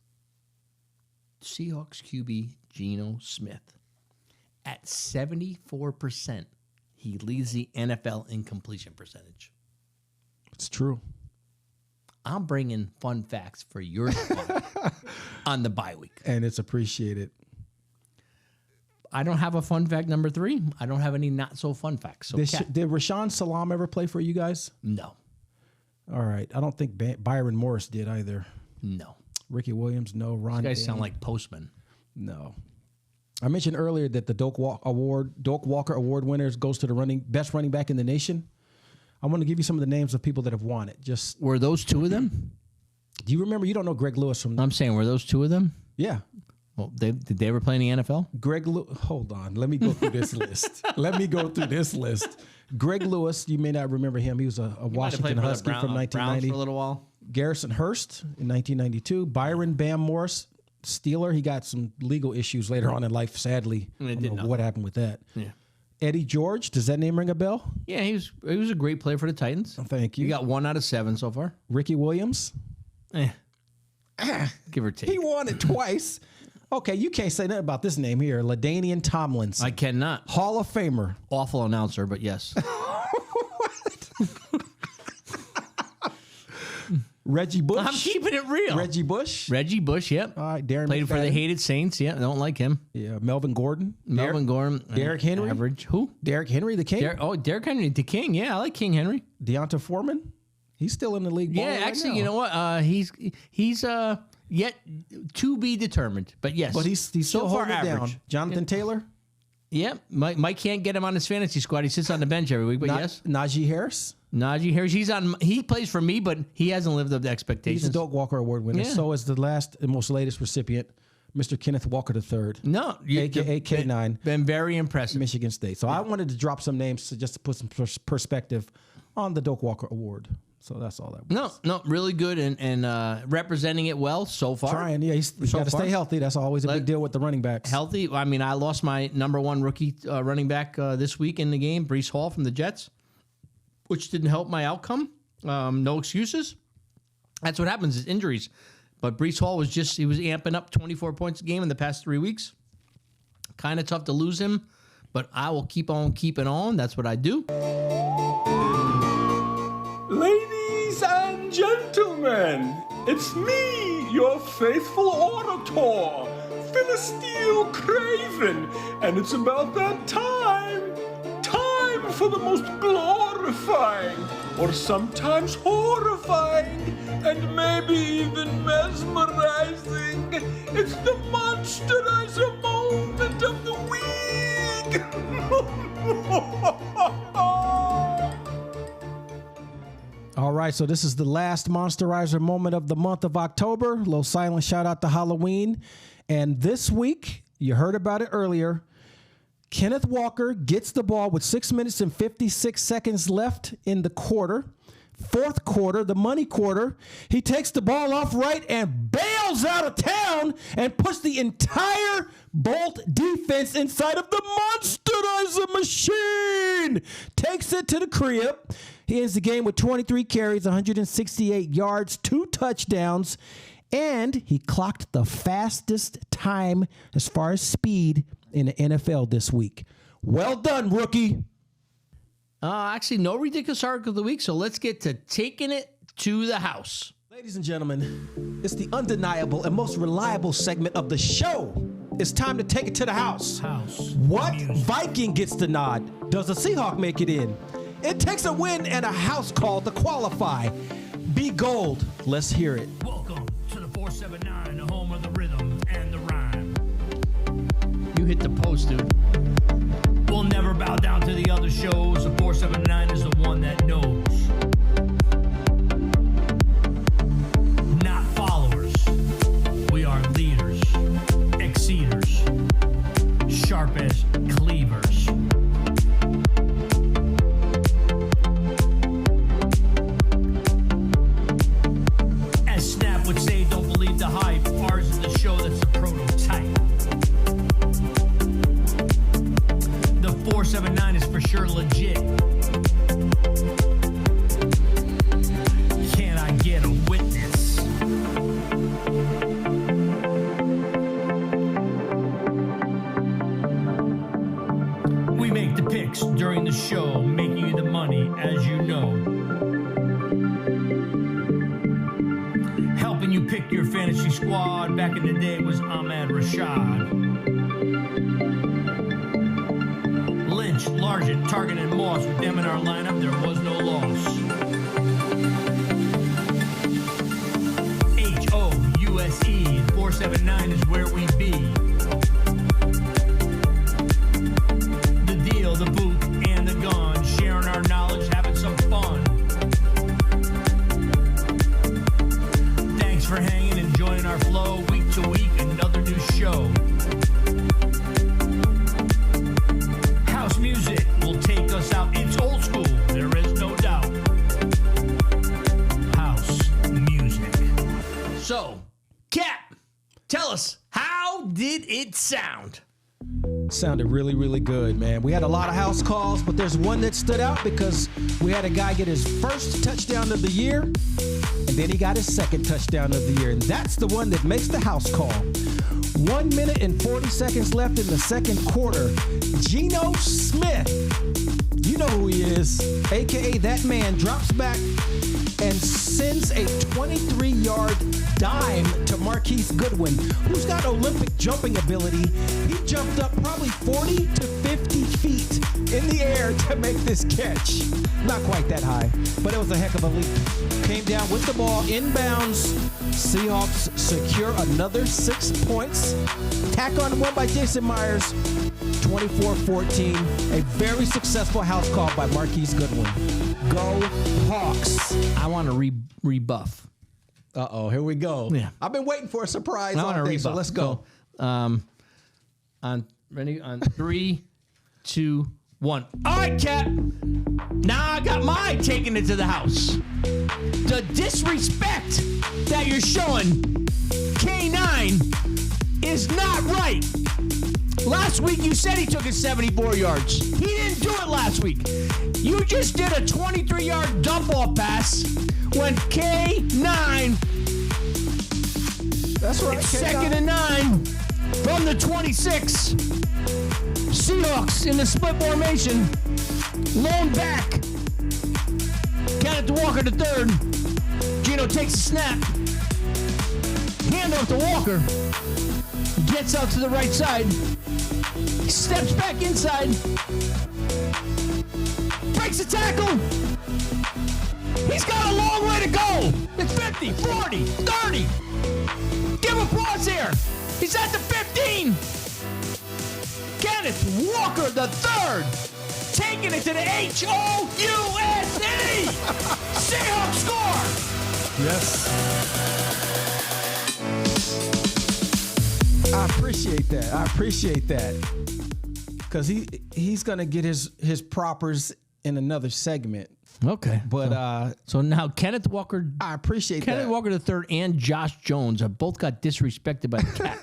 Seahawks QB Geno Smith. At 74%, he leads the NFL in completion percentage. It's true. I'm bringing fun facts for your fun on the bye week. And it's appreciated. I don't have a fun fact number 3. I don't have any not so fun facts. So Did Rashawn Salam ever play for you guys? No. All right. I don't think Byron Morris did either. No. Ricky Williams, no. Ron You guys Dane, sound like postmen. no. I mentioned earlier that the Doak Walker Award winners goes to the best running back in the nation. I want to give you some of the names of people that have won it. Just Were those 2 of them? do you remember? You don't know Greg Lewis from? I'm saying, were those 2 of them? Yeah, Well, did they ever play in the NFL? Hold on. Let me go through this list. Greg Lewis, you may not remember him. He was a Washington Husky from 1990. for a little while. Garrison Hurst in 1992. Byron Bam Morris, Steeler. He got some legal issues later on in life, sadly. I don't know what happened with that. Yeah. Eddie George, does that name ring a bell? Yeah, he was a great player for the Titans. Thank you. You got 1 out of 7 so far. Ricky Williams. Give or take. He won it twice. Okay, you can't say nothing about this name here. LaDainian Tomlinson. I cannot. Hall of Famer. Awful announcer, but yes. Reggie Bush. I'm keeping it real. Reggie Bush. Reggie Bush, yep. All right, Darren Played for the McFadden. hated Saints, yeah. I don't like him. Yeah, Melvin Gordon. Melvin Gordon. Derrick Henry. Average. Who? Derrick Henry, the king. Derrick Henry, the king. Yeah, I like King Henry. Deonta Foreman. He's still in the league. Yeah, actually, you know what? He's yet to be determined. But yes. But he's so still far holding it average. down. Jonathan Taylor. Yeah, Mike can't get him on his fantasy squad. He sits on the bench every week, but yes. Najee Harris. Najee Harris, he plays for me, but he hasn't lived up to expectations. He's a Doak Walker Award winner. Yeah. So is the last and most latest recipient, Mr. Kenneth Walker III. No. AKA K9. Been very impressive. Michigan State. So I wanted to drop some names just to put some perspective on the Doak Walker Award. So that's all that was. No, really good and representing it well so far. Trying, yeah. He's So got to far. stay healthy. That's always a big deal with the running backs. Healthy. I mean, I lost my number 1 rookie running back this week in the game, Breece Hall from the Jets, which didn't help my outcome. No excuses. That's what happens is injuries. But Breece Hall he was amping up 24 points a game in the past 3 weeks. Kind of tough to lose him, but I will keep on keeping on. That's what I do. Ladies and gentlemen, it's me, your faithful orator, Philistine Craven, and it's about that time for the most glorifying, or sometimes horrifying, and maybe even mesmerizing. It's the Monsterizer moment of the week. All right, so this is the last Monsterizer moment of the month of October. A little silent shout out to Halloween. And this week, you heard about it earlier, Kenneth Walker gets the ball with 6 minutes and 56 seconds left in the quarter. Fourth quarter, the money quarter, he takes the ball off right and bails out of town and puts the entire Bolt defense inside of the Monsterizer machine. Takes it to the crib. He ends the game with 23 carries, 168 yards, 2 touchdowns, and he clocked the fastest time as far as speed in the NFL this week. Well done, rookie. Actually, no ridiculous article of the week, so let's get to taking it to the house. Ladies and gentlemen, it's the undeniable and most reliable segment of the show. It's time to take it to the house. What Viking gets the nod? Does the Seahawk make it in? It takes a win and a house call to qualify. Be gold. Let's hear it. Welcome to the 479, the home of the rhythm and the rhyme. supposed to. We'll never bow down to the other shows. The 479 is the one that knows. Not followers. We are leaders, exceeders, sharp as cleavers. As Snap would say, don't believe the hype. Ours is the show that's the prototype. The 479 is for sure legit. Can I get a witness? We make the picks during the show, making you the money, as you know. Helping you pick your fantasy squad back in the day was Ahmad Rashad. Lynch, Largent, Target, and Moss. With them in our lineup, there was no loss. HOUSE, 479 is where we be. The deal, the booth, and the gun. Sharing our knowledge, having some fun. Thanks for hanging and joining our flow. Week to week, another new show. House music will take us out. It's old school, there is no doubt. House music. So, Cap, tell us, how did it sound? Sounded really, really good, man. We had a lot of house calls, but there's one that stood out because we had a guy get his first touchdown of the year, and then he got his second touchdown of the year, and that's the one that makes the house call. 1 minute and 40 seconds left in the second quarter. Geno Smith, you know who he is, a.k.a. that man, drops back and sends a 23-yard dime to Marquise Goodwin, who's got Olympic jumping ability. He jumped up probably 40 to 50 feet in the air to make this catch. Not quite that high, but it was a heck of a leap. Came down with the ball inbounds. Seahawks secure another 6 points. Tack on one by Jason Myers. 24-14. A very successful house call by Marquise Goodwin. Go Hawks. I want to rebuff. Uh-oh, here we go. Yeah. I've been waiting for a surprise I all want to day, rebuff. so let's go. So, ready? On 3, 2, 1. All right, Cap. Now I got mine taking it to the house. The disrespect that you're showing K9 is not right. Last week you said he took it 74 yards. He didn't do it last week. You just did a 23-yard dump-off pass when K9, That's right. second and 9 from the 26. Seahawks in the split formation. Lone back. Kenneth Walker to third. Geno takes a snap. Hand off to Walker. Gets out to the right side. Steps back inside. Breaks a tackle. He's got a long way to go. It's 50, 40, 30. Give him applause here. He's at the 15. Kenneth Walker the third. Taking it to the HOUSE. Seahawks score. Yes. I appreciate that. Because he's going to get his propers in another segment. Okay. But so now Kenneth Walker. I appreciate Kenneth that. Walker the third and Josh Jones have both got disrespected by the Cat.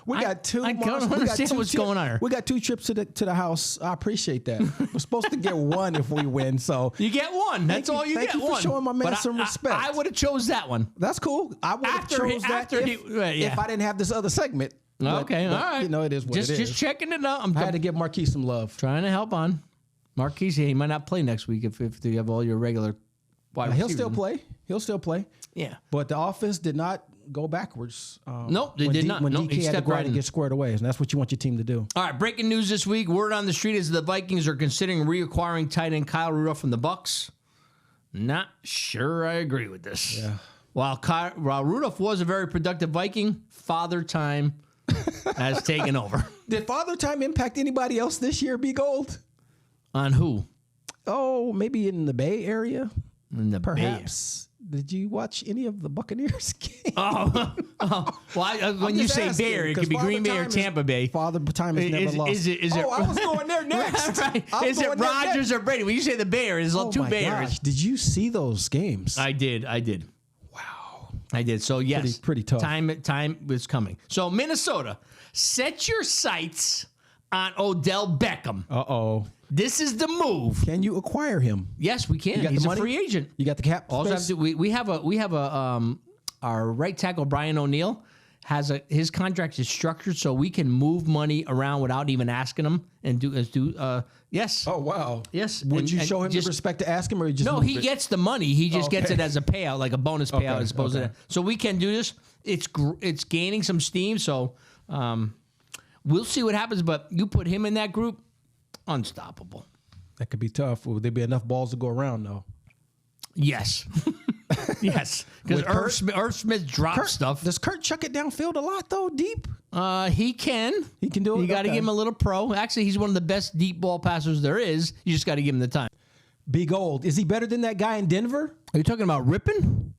We got two. I don't understand what's going on here. We got 2 trips to the house. I appreciate that. We're supposed to get one if we win. So You get one. That's all you thank get. you for one. showing my man But some respect. I would have chose that one. that's cool. I would have chose that if I didn't have this other segment. Okay, all right. You know, it is what it is. Just checking it out. I'm I had to give Marquise some love. trying to help on. Marquise, he might not play next week if you have all your regular wide He'll receivers. He'll still play. Yeah. But the offense did not go backwards. Nope, they did not. When Nope, he DK had to stepped go right out and in. get squared away, and that's what you want your team to do. All right, breaking news this week. Word on the street is the Vikings are considering reacquiring tight end Kyle Rudolph from the Bucs. Not sure I agree with this. Yeah. While Rudolph was a very productive Viking, father time has taken over. Did Father Time impact anybody else this year, B Gold? On who? Oh, maybe in the Bay Area? In the Perhaps. Did you watch any of the Buccaneers games? Well, when you say Bay Area, it could be Green Bay or Tampa Bay. Father Time is never lost. Is it? I was going there next. Right. Is it Rodgers or Brady? When you say the Bay Area, there's two Bay Areas. Did you see those games? I did. Wow. I did. So yes, pretty tough. Time is coming. So Minnesota, set your sights on Odell Beckham. Uh-oh. This is the move. Can you acquire him? Yes, we can. You got He's the a money? free agent. You got the cap Also have space? to, we have a our right tackle Brian O'Neill has his contract is structured so we can move money around without even asking him and do yes. Oh, wow. Yes. Would you show him just the respect to ask him, or you just No, move he it? gets the money. He just gets Okay. it as a payout, like a bonus payout as opposed to that. So we can do this. It's gaining some steam. So we'll see what happens. But you put him in that group, unstoppable. That could be tough. Would there be enough balls to go around, though? Yes. Yes. Because Irv Smith drops stuff. Does Kurt chuck it downfield a lot, though, deep? He can. He can do it? You got to Okay. give him a little pro. Actually, he's one of the best deep ball passers there is. You just got to give him the time. B Gold. Is he better than that guy in Denver? Are you talking about ripping?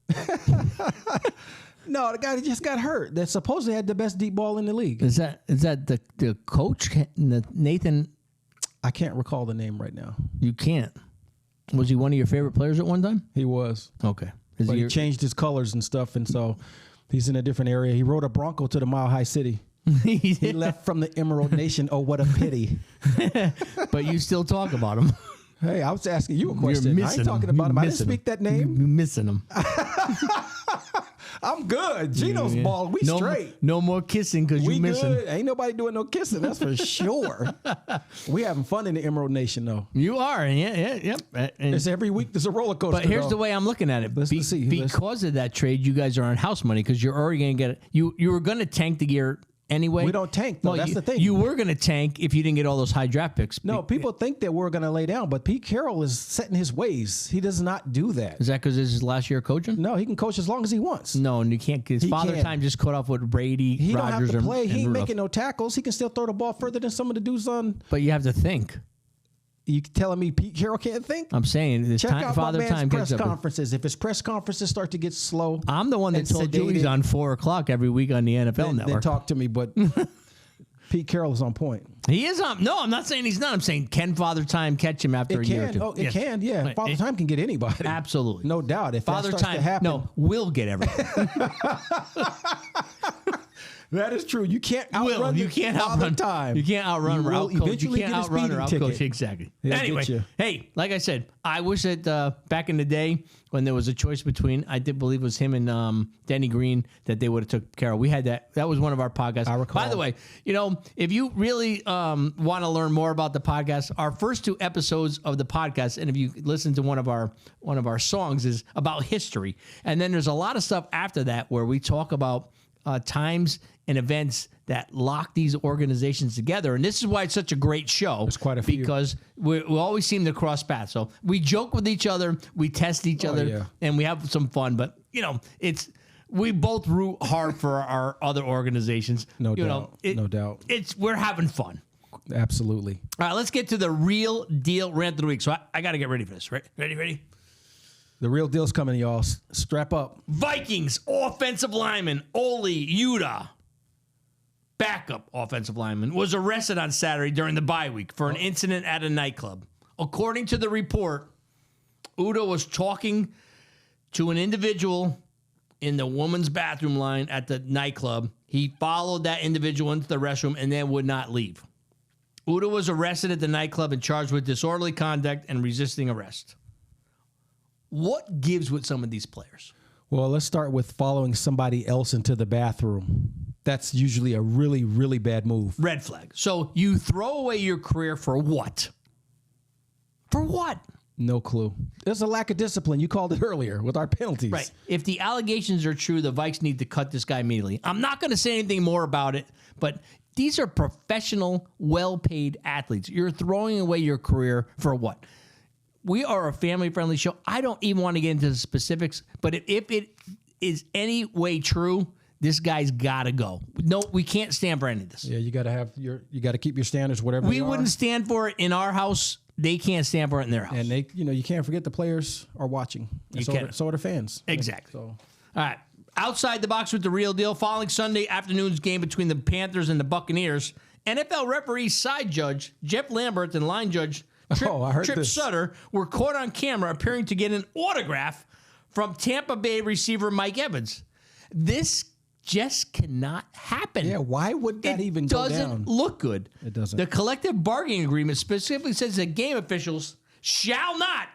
No, the guy that just got hurt. That supposedly had the best deep ball in the league. Is that the coach, Nathan? I can't recall the name right now. You can't. Was he one of your favorite players at one time? He was. Okay. But he changed his colors and stuff, and so he's in a different area. He rode a Bronco to the Mile High City. He left from the Emerald Nation. Oh, what a pity. But you still talk about him. Hey, I was asking you a question. I ain't talking about him. I didn't speak that name. You're missing him. I'm good. Gino's ball. We straight. No more kissing because We you missing. good. Ain't nobody doing no kissing. That's for sure. We having fun in the Emerald Nation, though. You are. Yep. And, It's every week. There's a roller coaster. but here's though. the way I'm looking at it. Let's see. Because of that trade, you guys are on house money because you're already going to get it. You were going to tank the year anyway. We don't tank, though. That's the thing. You were going to tank if you didn't get all those high draft picks. No, people think that we're going to lay down, but Pete Carroll is set in his ways. He does not do that. Is that because this is his last year coaching? No, he can coach as long as he wants. No, and you can't. His father can. time just cut off with Brady, He don't Rodgers, have to play. and He ain't Rudolph. making no tackles. He can still throw the ball further than some of the dudes on. But you have to think. You telling me Pete Carroll can't think? I'm saying this Check time, out father my man's time press catches up. conferences. If his press conferences start to get slow, I'm the one that and told you he's sedated, on 4:00 every week on the NFL then Network. talk to me. But Pete Carroll is on point. He is on. No, I'm not saying he's not. I'm saying can Father Time catch him after a It year or can. two? Oh, it Yes. can. Yeah, Right. Father Time can get anybody. Absolutely. No doubt. If Father that starts Time. to happen, No, will get everything. that is true. You can't outrun. You can't Father outrun Time. You can't outrun You or will outcoach. You eventually can't get a outrun or speeding outcoach. ticket. Exactly. He'll Anyway, get you. hey, like I said, I wish that back in the day when there was a choice between, I did believe it was him and Denny Green, that they would have took Carroll. We had that. That was one of our podcasts. I recall. By the way, if you really want to learn more about the podcast, our first 2 episodes of the podcast, and if you listen to one of our songs, is about history. And then there's a lot of stuff after that where we talk about times and events that lock these organizations together. And this is why it's such a great show. There's quite a few. Because we always seem to cross paths. So we joke with each other, we test each other, yeah. and we have some fun. But, we both root hard for our other organizations. No doubt. No doubt. We're having fun. Absolutely. All right, let's get to the real deal rant of the week. So I got to get ready for this. Ready? The real deal's coming, y'all. Strap up. Vikings offensive lineman Oli Uda, backup offensive lineman, was arrested on Saturday during the bye week for an incident at a nightclub. According to the report, Uda was talking to an individual in the woman's bathroom line at the nightclub. He followed that individual into the restroom and then would not leave. Uda was arrested at the nightclub and charged with disorderly conduct and resisting arrest. What gives with some of these players? Well, let's start with following somebody else into the bathroom. That's usually a really, really bad move. Red flag. So you throw away your career for what? For what? No clue. There's a lack of discipline. You called it earlier with our penalties. Right. If the allegations are true, the Vikes need to cut this guy immediately. I'm not going to say anything more about it, but these are professional, well-paid athletes. You're throwing away your career for what? We are a family-friendly show. I don't even want to get into the specifics, but if it is any way true, This guy's got to go. No, we can't stand for any of this. Yeah, you got to keep your standards, whatever We they wouldn't are. stand for it in our house. They can't stand for it in their house. And they, you can't forget the players are watching. And so are the fans. Exactly. So, all right. Outside the box with the real deal. Following Sunday afternoon's game between the Panthers and the Buccaneers, NFL referee side judge Jeff Lambert and line judge Trip Sutter were caught on camera appearing to get an autograph from Tampa Bay receiver Mike Evans. This just cannot happen. yeah, why would that even go down? It doesn't look good. It doesn't. The collective bargaining agreement specifically says that game officials shall not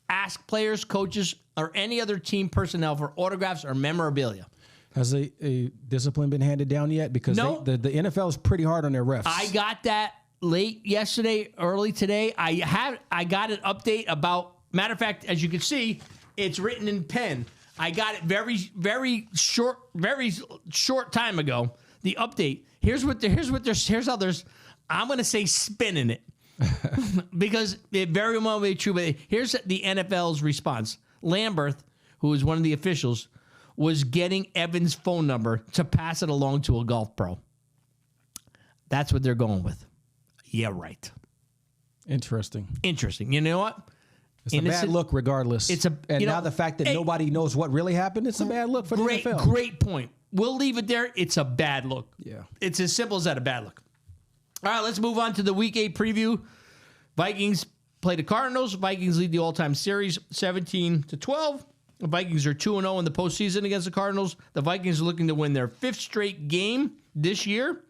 ask players, coaches, or any other team personnel for autographs or memorabilia. Has a discipline been handed down yet? Because No. the NFL is pretty hard on their refs. I got that late yesterday, early today. I got an update about, matter of fact, as you can see, it's written in pen. I got it very short time ago. The update. Here's how there's, I'm going to say spin in it because it very well may be true. But here's the NFL's response. Lambert, who is one of the officials, was getting Evans' phone number to pass it along to a golf pro. That's what they're going with. Yeah, right. Interesting. You know what? It's a bad look regardless. Now the fact that nobody knows what really happened, it's a bad look for the NFL. Great point. We'll leave it there. It's a bad look. Yeah. It's as simple as that, a bad look. All right, let's move on to the Week 8 preview. Vikings play the Cardinals. Vikings lead the all-time series 17-12. The Vikings are 2-0 in the postseason against the Cardinals. The Vikings are looking to win their 5th straight game this year.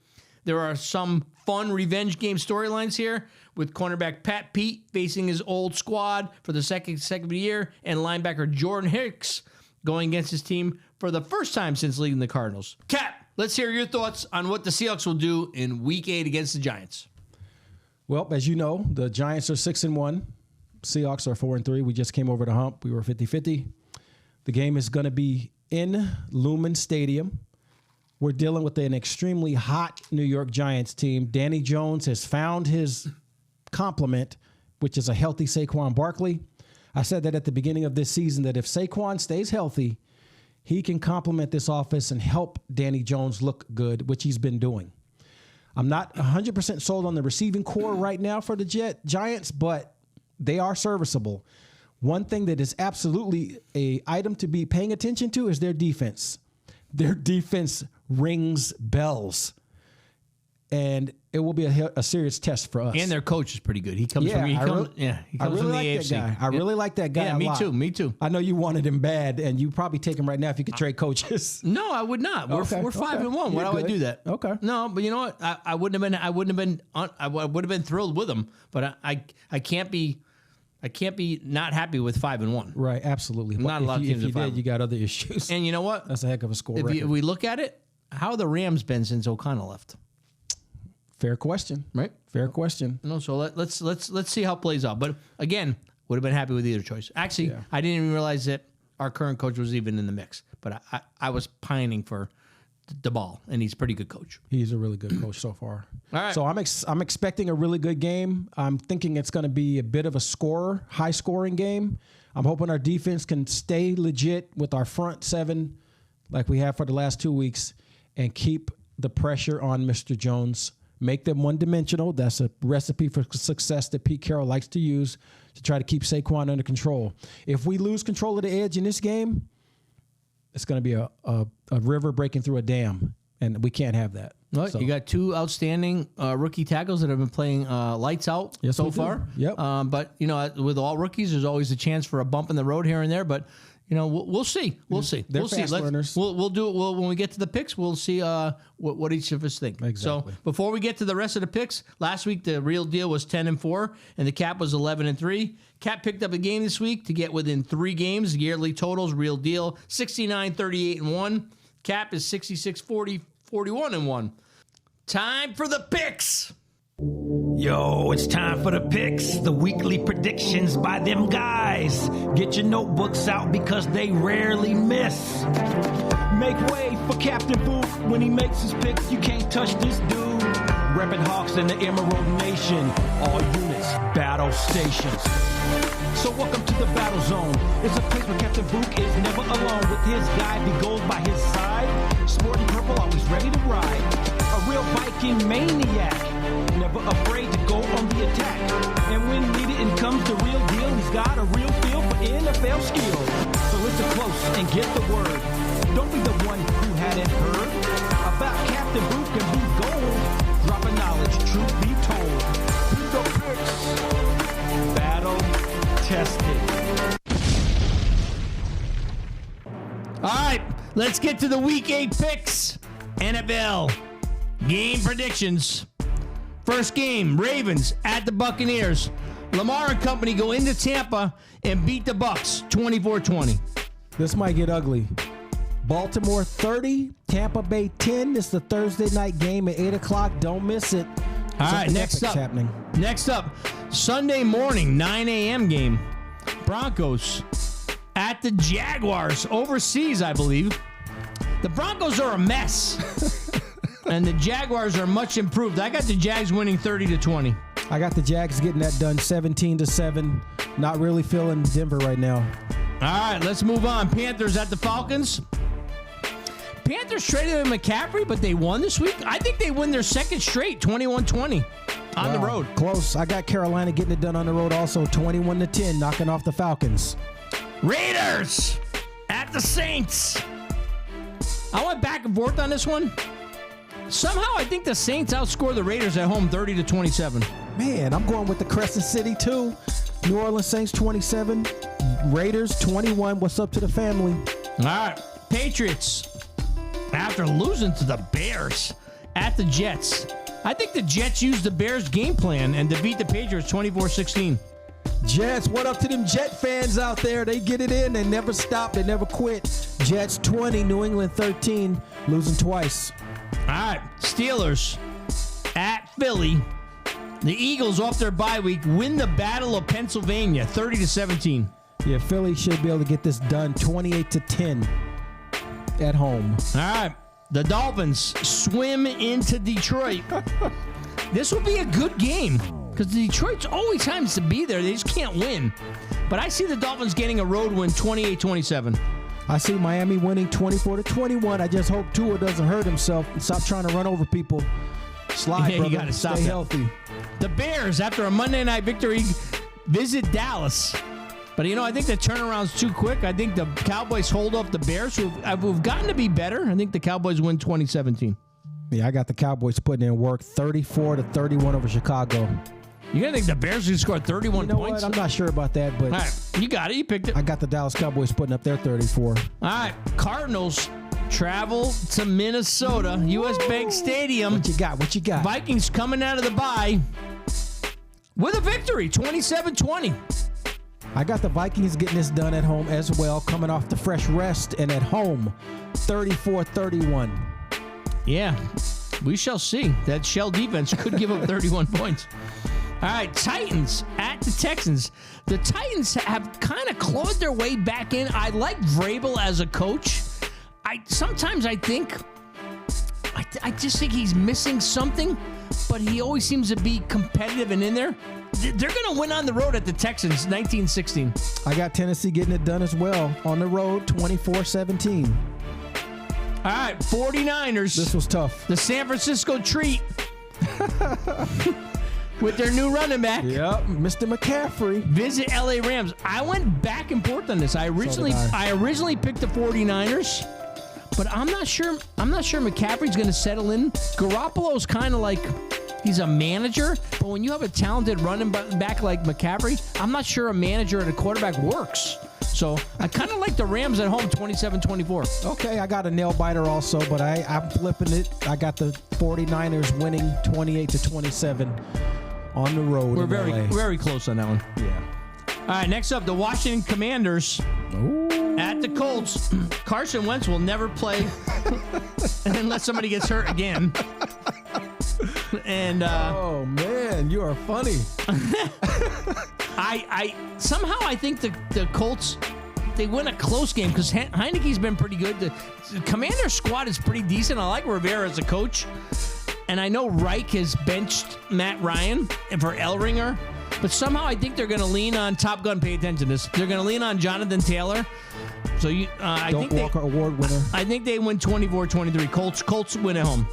There are some fun revenge game storylines here with cornerback Pat Pete facing his old squad for the second year and linebacker Jordan Hicks going against his team for the first time since leading the Cardinals. Cap, let's hear your thoughts on what the Seahawks will do in Week 8 against the Giants. Well, as you know, the Giants are 6-1. Seahawks are 4-3. We just came over the hump. We were 50-50. The game is going to be in Lumen Stadium. We're dealing with an extremely hot New York Giants team. Danny Jones has found his complement, which is a healthy Saquon Barkley. I said that at the beginning of this season, that if Saquon stays healthy, he can complement this offense and help Danny Jones look good, which he's been doing. I'm not 100% sold on the receiving core right now for the Giants, but they are serviceable. One thing that is absolutely an item to be paying attention to is their defense. Their defense rings bells. And it will be a serious test for us. And their coach is pretty good. He comes from the AFC. I really like that guy. Yeah, me too. I know you wanted him bad, and you probably take him right now if you could trade coaches. No, I would not. We're 5-1. Why do I do that? Okay. No, but you know what? I wouldn't have been thrilled with him. But I can't be not happy with 5-1. Right, absolutely. Not a lot of teams. If you did, you got other issues. And you know what? That's a heck of a score. If we look at it, how have the Rams been since O'Connell left? Fair question. Right? Fair question. No, so let's see how it plays out. But again, would have been happy with either choice. Actually, I didn't even realize that our current coach was even in the mix. But I was pining for the ball, and he's a pretty good coach. He's a really good coach so far. All right. So I'm expecting a really good game. I'm thinking it's going to be a bit of a high-scoring game. I'm hoping our defense can stay legit with our front seven like we have for the last 2 weeks and keep the pressure on Mr. Jones. Make them one-dimensional. That's a recipe for success that Pete Carroll likes to use to try to keep Saquon under control. If we lose control of the edge in this game, it's going to be a river breaking through a dam, and we can't have that. Well, So- you got two outstanding rookie tackles that have been playing lights out so far. Yep. But, with all rookies, there's always a chance for a bump in the road here and there. But, we'll see. We'll see. They're we'll fast see. learners. We'll do it. When we get to the picks, we'll see what each of us think. Exactly. So before we get to the rest of the picks, last week the real deal was 10-4, and the cap was 11-3. Cap picked up a game this week to get within 3 games. Yearly totals, real deal, 69-38-1. Cap is 66-40-41-1. Time for the picks. Yo, it's time for the picks, the weekly predictions by them guys. Get your notebooks out because they rarely miss. Make way for Captain Book when he makes his picks. You can't touch this dude. Reppin' Hawks in the Emerald Nation. All units, battle stations. So welcome to the battle zone. It's a place where Captain Book is never alone. With his guide, he goes by his side. Sporting purple, always ready to ride. A real Viking maniac, never afraid to go on the attack. And when needed, in comes the real deal. He's got a real feel for NFL skills. So listen close and get the word. Don't be the one who hadn't heard about Captain Book and Blue Gold. Dropping knowledge, truth be told. The picks, battle tested. All right, let's get to the Week 8 picks. NFL game predictions. First game, Ravens at the Buccaneers. Lamar and company go into Tampa and beat the Bucs 24-20. This might get ugly. Baltimore 30, Tampa Bay 10. This is the Thursday night game at 8 o'clock. Don't miss it. All right, Something next epic's up. happening. Next up, Sunday morning, 9 a.m. game. Broncos at the Jaguars, overseas, I believe. The Broncos are a mess, and the Jaguars are much improved. I got the Jags winning 30-20. I got the Jags getting that done 17-7. Not really feeling Denver right now. All right, let's move on. Panthers at the Falcons. Panthers traded in McCaffrey, but they won this week. I think they win their second straight, 21-20 on the road. Close. I got Carolina getting it done on the road also, 21-10, knocking off the Falcons. Raiders at the Saints. I went back and forth on this one. Somehow I think the Saints outscore the Raiders at home 30-27. Man, I'm going with the Crescent City too. New Orleans Saints 27, Raiders 21. What's up to the family? All right, Patriots after losing to the Bears at the Jets. I think the Jets used the Bears game plan and defeat the Patriots 24-16. Jets, what up to them Jet fans out there? They get it in. They never stop. They never quit. Jets 20, New England 13, losing twice. All right, Steelers at Philly. The Eagles, off their bye week, win the Battle of Pennsylvania 30-17. Yeah, Philly should be able to get this done 28-10 at home. All right, the Dolphins swim into Detroit. This will be a good game because Detroit's always times to be there. They just can't win. But I see the Dolphins getting a road win 28-27. I see Miami winning 24-21. I just hope Tua doesn't hurt himself and stop trying to run over people. Slide, Yeah, brother. you gotta stop Stay that. healthy. The Bears, after a Monday night victory, visit Dallas. But, I think the turnaround's too quick. I think the Cowboys hold up the Bears, who've gotten to be better. I think the Cowboys win 2017. Yeah, I got the Cowboys putting in work 34-31 over Chicago. You're going to think the Bears can score 31 You know points? what? I'm not sure about that, but All right, you got it. You picked it. I got the Dallas Cowboys putting up their 34. All right, Cardinals travel to Minnesota, U.S. Bank Stadium. What you got? What you got? Vikings coming out of the bye with a victory, 27-20. I got the Vikings getting this done at home as well, coming off the fresh rest, and at home, 34-31. Yeah, we shall see. That shell defense could give up 31 points. All right, Titans at the Texans. The Titans have kind of clawed their way back in. I like Vrabel as a coach. Sometimes I just think he's missing something, but he always seems to be competitive and in there. They're going to win on the road at the Texans, 19-16. I got Tennessee getting it done as well. On the road, 24-17. All right, 49ers. This was tough. The San Francisco treat. With their new running back. Yep, Mr. McCaffrey. Visit LA Rams. I went back and forth on this. I originally picked the 49ers, but I'm not sure McCaffrey's going to settle in. Garoppolo's kind of like he's a manager, but when you have a talented running back like McCaffrey, I'm not sure a manager and a quarterback works. So I kind of like the Rams at home, 27-24. Okay, I got a nail biter also, but I'm flipping it. I got the 49ers winning 28-27 on the road. We're in LA. very close on that one. Yeah. All right, next up, the Washington Commanders at the Colts. Carson Wentz will never play unless somebody gets hurt again. And oh man, you are funny. I think the Colts, they win a close game because Heineke's been pretty good. The Commander squad is pretty decent. I like Rivera as a coach. And I know Reich has benched Matt Ryan for Elringer. But somehow I think they're going to lean on Top Gun. Pay attention to this. They're going to lean on Jonathan Taylor. So I think Walker award winner. I think they win 24-23. Colts win at home.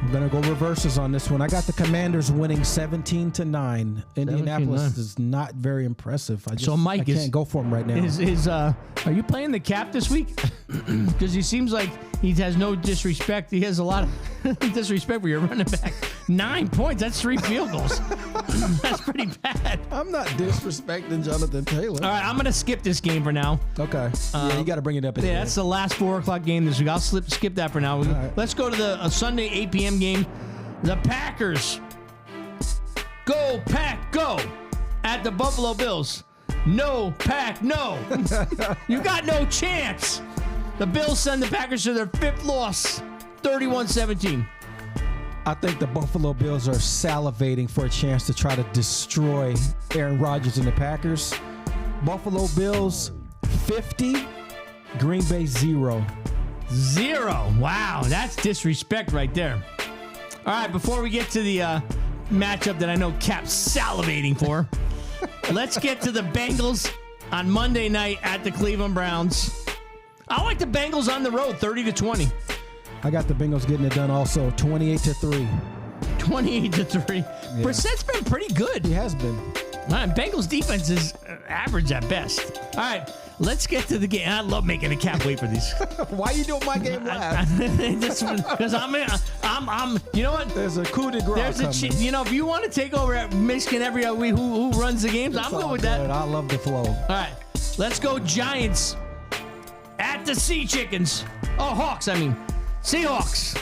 I'm going to go reverses on this one. I got the Commanders winning 17-9. Indianapolis is not very impressive. I can't go for him right now. Are you playing the cap this week? Because he seems like he has no disrespect. He has a lot of disrespect for your running back. 9 points. That's 3 field goals. That's pretty bad. I'm not disrespecting Jonathan Taylor. All right, I'm going to skip this game for now. Okay. Yeah, you got to bring it up. Yeah, that's the last 4 o'clock game this week. I'll skip that for now. Right. Let's go to the Sunday 8 p.m. game. The Packers. Go, Pack, go. At the Buffalo Bills. No, Pack, no. You got no chance. The Bills send the Packers to their 5th loss, 31-17. I think the Buffalo Bills are salivating for a chance to try to destroy Aaron Rodgers and the Packers. Buffalo Bills 50, Green Bay 0. 0. Wow, that's disrespect right there. All right, before we get to the matchup that I know Cap's salivating for, let's get to the Bengals on Monday night at the Cleveland Browns. I like the Bengals on the road, 30-20. I got the Bengals getting it done also, 28-3. 28-3. Yeah. Brissett's been pretty good. He has been. All right, Bengals defense is average at best. All right, let's get to the game. I love making the Cap wait for these. Why are you doing my game last? Because I'm, you know what? There's a coup de grace coming. If you want to take over at Michigan every other week, who runs the games, I'm good with that. I love the flow. All right, let's go Giants at the Sea Chickens. Oh, Hawks, I mean. Seahawks.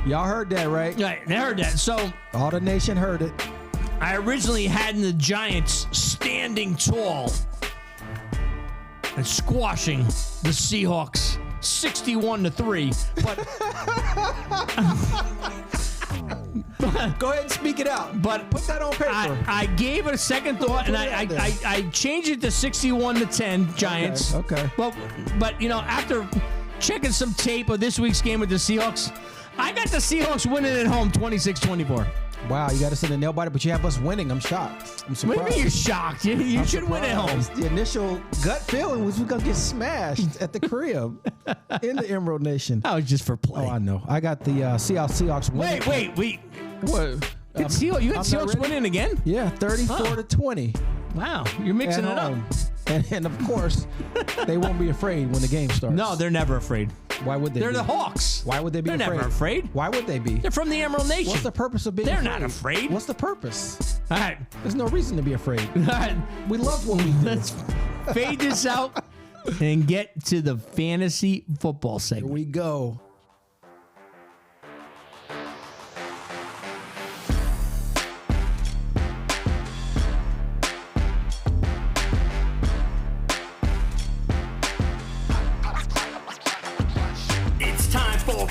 Y'all heard that, right? Right, they heard that. So all the nation heard it. I originally had the Giants standing tall and squashing the Seahawks 61-3. But go ahead and speak it out. But put that on paper. I gave it a second thought, and I changed it to 61-10 Giants. Okay. But after checking some tape of this week's game with the Seahawks, I got the Seahawks winning at home 26-24. Wow, you got us in the nail biter, but you have us winning. I'm shocked. I'm surprised. What do you mean you're shocked? You should win at home. The initial gut feeling was we're going to get smashed at the crib in the Emerald Nation. That was just for play. Oh, I know. I got the Seattle Seahawks winning. Wait. What? You had Seahawks winning again? Yeah, 34-20. Wow, you're mixing it up. And of course, they won't be afraid when the game starts. No, they're never afraid. Why would they? They're the Hawks. Why would they be They're afraid? never afraid. Why would they be? They're from the Emerald Nation. What's the purpose of being They're afraid? not afraid. What's the purpose? All right. There's no reason to be afraid. All right. We love what we do. Let's fade this out and get to the fantasy football segment. Here we go.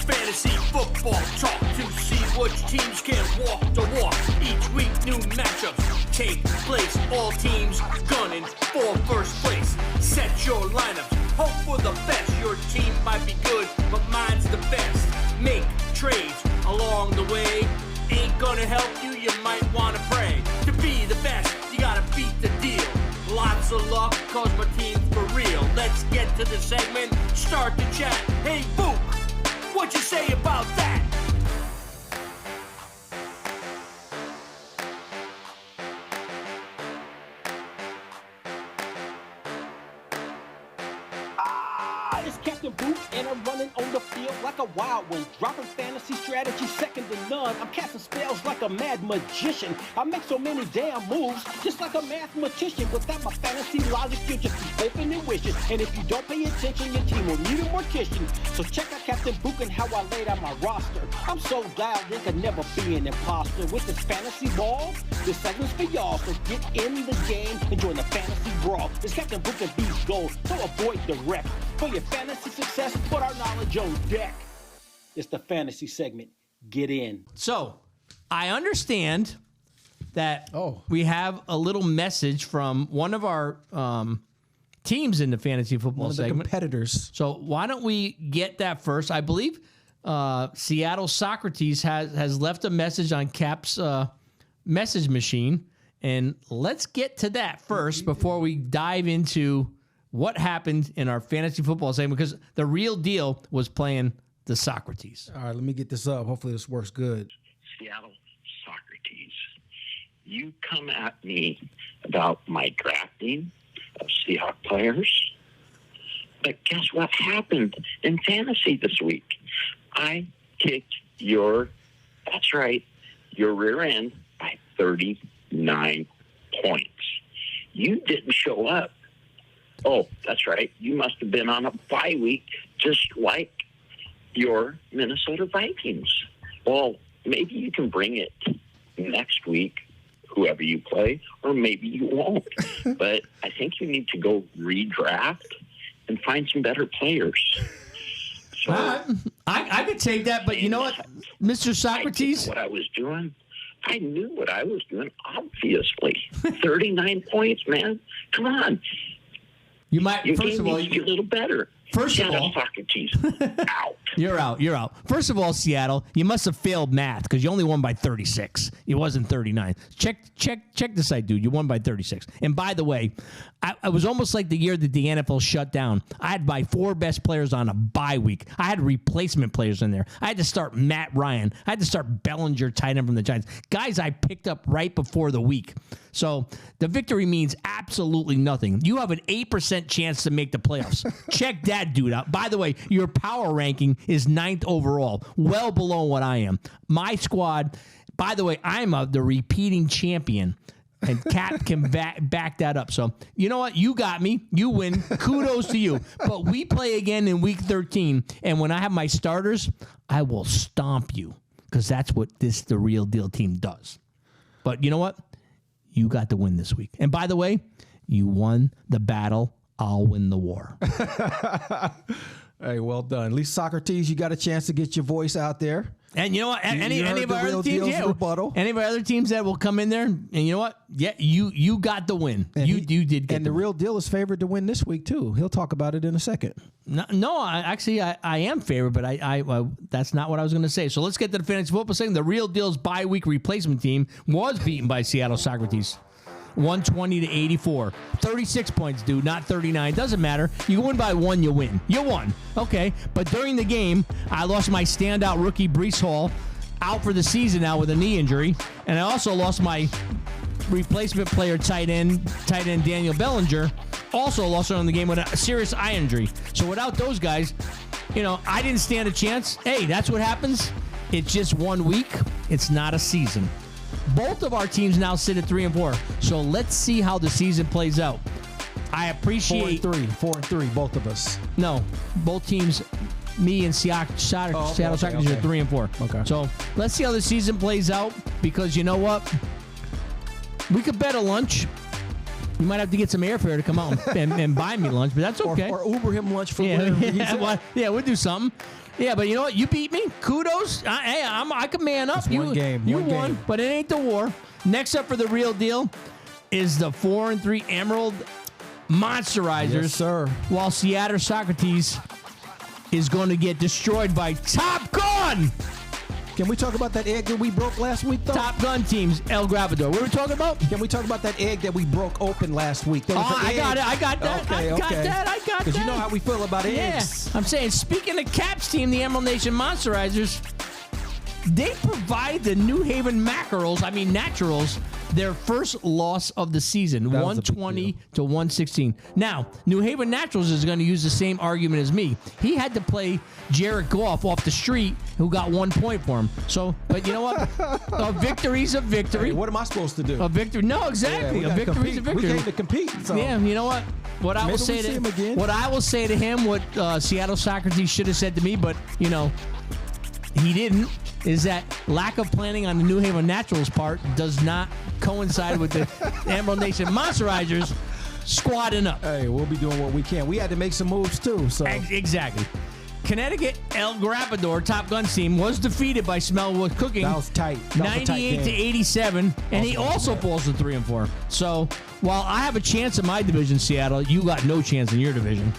Fantasy football talk to see which teams can walk the walk. Each week, new matchups take place. All teams gunning for first place. Set your lineups, hope for the best. Your team might be good, but mine's the best. Make trades along the way. Ain't gonna help you, you might wanna pray. To be the best, you gotta beat the deal. Lots of luck, cause my team's for real. Let's get to the segment, start the chat. Hey, Book! What you say about that? It's Captain Boot, and I'm running on the field like a wild one. Dropping fantasy strategy second to none. I'm casting spells like a mad magician. I make so many damn moves, just like a mathematician. Without my fantasy logic, you'll just be hoping and wishing. And if you don't pay attention, your team will need a mortician. So check out Captain Book and how I laid out my roster. I'm so dialed in, could never be an imposter. With this fantasy ball, this segment's for y'all. So get in the game and join the fantasy brawl. It's Captain Book and Beast Gold, so avoid the wreck. For your fantasy success, put our knowledge on deck. It's the fantasy segment. Get in. So, I understand that Oh. we have a little message from one of our teams in the fantasy football One of the segment. competitors. So why don't we get that first? I believe Seattle Socrates has left a message on Cap's message machine, And let's get to that first before we dive into what happened in our fantasy football segment, because the real deal was playing the Socrates. All right, let me get this up. Hopefully this works good. Seattle Socrates, you come at me about my drafting of Seahawks players, but guess what happened in fantasy this week? I kicked your rear end by 39 points. You didn't show up. Oh, that's right. You must have been on a bye week just like your Minnesota Vikings. Well, maybe you can bring it next week, whoever you play, or maybe you won't. But I think you need to go redraft and find some better players. So I could take that, but you know what, Mr. Socrates? What I was doing, I knew what I was doing, obviously. 39 points, man. Come on. You might, Your first game of all, needs to get a little better. First of Seattle all, Socrates, out. You're out. First of all, Seattle, you must have failed math because you only won by 36. It wasn't 39. Check the site, dude. You won by 36. And by the way, I was almost like the year that the NFL shut down. I had my 4 best players on a bye week. I had replacement players in there. I had to start Matt Ryan. I had to start Bellinger, tight end from the Giants. Guys I picked up right before the week. So the victory means absolutely nothing. You have an 8% chance to make the playoffs. Check that dude out. By the way, your power ranking is 9th overall, well below what I am. My squad, by the way, I'm the repeating champion. And Cap can back that up. So, you know what? You got me. You win. Kudos to you. But we play again in week 13. And when I have my starters, I will stomp you. Because that's what the real deal team does. But you know what? You got the win this week. And by the way, you won the battle. I'll win the war. Hey, well done. At least Socrates, you got a chance to get your voice out there. And you know what? Any heard of the our real other teams, deal's rebuttal. any of our other teams that will come in there, and you know what? Yeah, you got the win. You did get and the the win. real deal is favored to win this week too. He'll talk about it in a second. No, I am favored, but I that's not what I was going to say. So let's get to the fantasy football segment. The real deal's bye week replacement team was beaten by Seattle Socrates. 120-84. 36 points, dude, not 39. Doesn't matter. You win by 1, you win. You won. Okay. But during the game, I lost my standout rookie, Breece Hall, out for the season now with a knee injury. And I also lost my replacement player, tight end Daniel Bellinger. Also lost her in the game with a serious eye injury. So without those guys, I didn't stand a chance. Hey, that's what happens. It's just 1 week. It's not a season. Both of our teams now sit at 3-4. So let's see how the season plays out. I appreciate 4-3, both of us. No, both teams, me and Seattle Socrates are 3-4. Okay. So let's see how the season plays out, because you know what? We could bet a lunch. You might have to get some airfare to come out and buy me lunch, but that's okay. Or Uber him lunch for whatever he's at. We'll do something. Yeah, but you know what? You beat me. Kudos. I can man up. It's one game. You One won, game. but it ain't the war. Next up for the real deal is the 4-3 Emerald Monsterizers. Yes, sir. While Seattle Socrates is going to get destroyed by Top Gun. Can we talk about that egg that we broke last week, though? Top Gun teams, El Grabador. What are we talking about? Can we talk about that egg that we broke open last week? I got it. I got that. Okay, I got that. Because you know how we feel about eggs. Yeah. I'm saying, speaking of Cap's team, the Emerald Nation Monsterizers, they provide the New Haven Naturals, their first loss of the season, 120 to 116. Now, New Haven Naturals is going to use the same argument as me. He had to play Jared Goff off the street, who got 1 point for him. So, but you know what? A victory's a victory. Hey, what am I supposed to do? A victory? No, exactly. Yeah, a victory's a victory. We came to compete. So. Yeah, you know what? What I will Maybe say see him again. what I will say to him, what Seattle Socrates should have said to me, but he didn't, is that lack of planning on the New Haven Naturals part does not coincide with the Emerald Nation Monsterizers squadding up. Hey, we'll be doing what we can. We had to make some moves too. So Exactly. Connecticut El Grabador Top Gun team was defeated by Smellwood Cooking. that was tight. 98 to 87, and he also falls to 3-4. So while I have a chance in my division, Seattle, you got no chance in your division.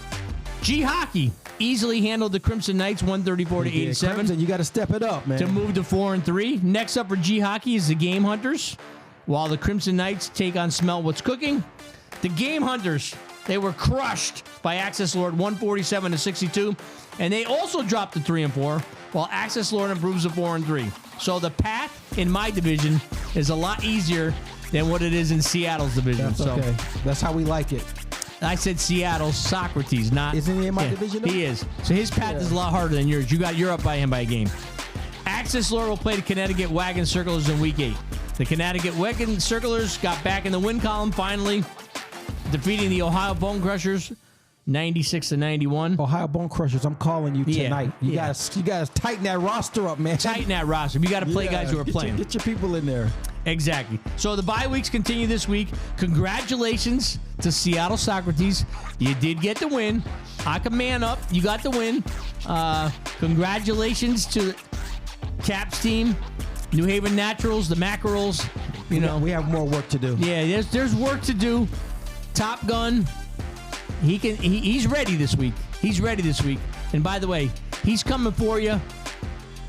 G Hockey easily handled the Crimson Knights 134 to 87. Crimson, you got to step it up, man. To move to 4-3. Next up for G Hockey is the Game Hunters. while the Crimson Knights take on Smell What's Cooking. The Game Hunters, they were crushed by Access Lord 147-62, and they also dropped to 3-4, while Access Lord improves to 4-3. So the path in my division is a lot easier than what it is in Seattle's division. That's okay. That's how we like it. I said Seattle Socrates, not... Isn't he in my division, though? He is. So his path is a lot harder than yours. You're up by him by a game. Access Lord will play the Connecticut Wagon Circlers in Week 8. The Connecticut Wagon Circlers got back in the win column finally, defeating the Ohio Bone Crushers 96-91. Ohio Bone Crushers, I'm calling you tonight. You guys tighten that roster up, man. Tighten that roster. You got to play guys who are playing. Get your people in there. Exactly. So the bye weeks continue this week. Congratulations to Seattle Socrates. You did get the win. Hock a man up. You got the win. Congratulations to Cap's team, New Haven Naturals, the Mackerels. You know, we have more work to do. Yeah, there's work to do. Top Gun, he's ready this week. He's ready this week. And by the way, he's coming for you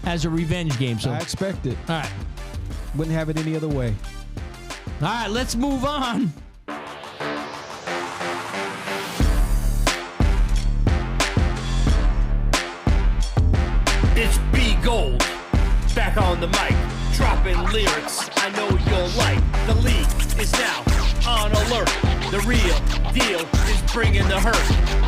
as a revenge game. So I expect it. All right. Wouldn't have it any other way. All right, let's move on. It's B Gold, back on the mic, dropping lyrics I know you'll like. The league is now on alert. The real deal is bringing the hurt.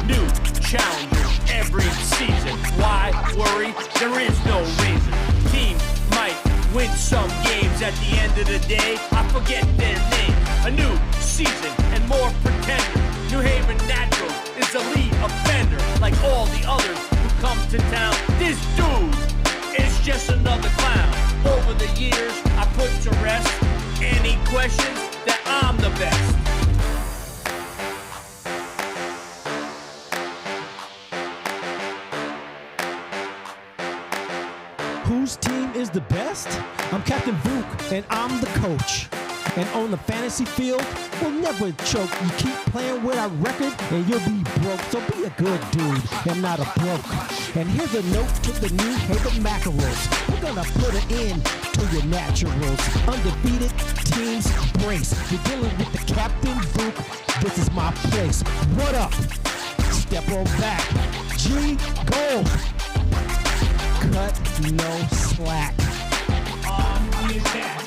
New challengers every season. Why worry? There is no reason. Teams might win some games. At the end of the day, I forget their name. A new season and more pretenders. New Haven Natural is the lead offender. Like all the others who come to town, this dude is just another clown. Over the years, I put to rest any questions that I'm the best. Whose team is the best? I'm Captain Vuk, and I'm the coach. And on the fantasy field, we'll never choke. You keep playing with our record, and you'll be broke. So be a good dude and not a broke. And here's a note to the New Haven Mackerels. We're gonna put an end to your naturals. Undefeated teams brace. You're dealing with the Captain Vuk. This is my place. What up? Step on back. G Gold. Cut no slack. On the attack.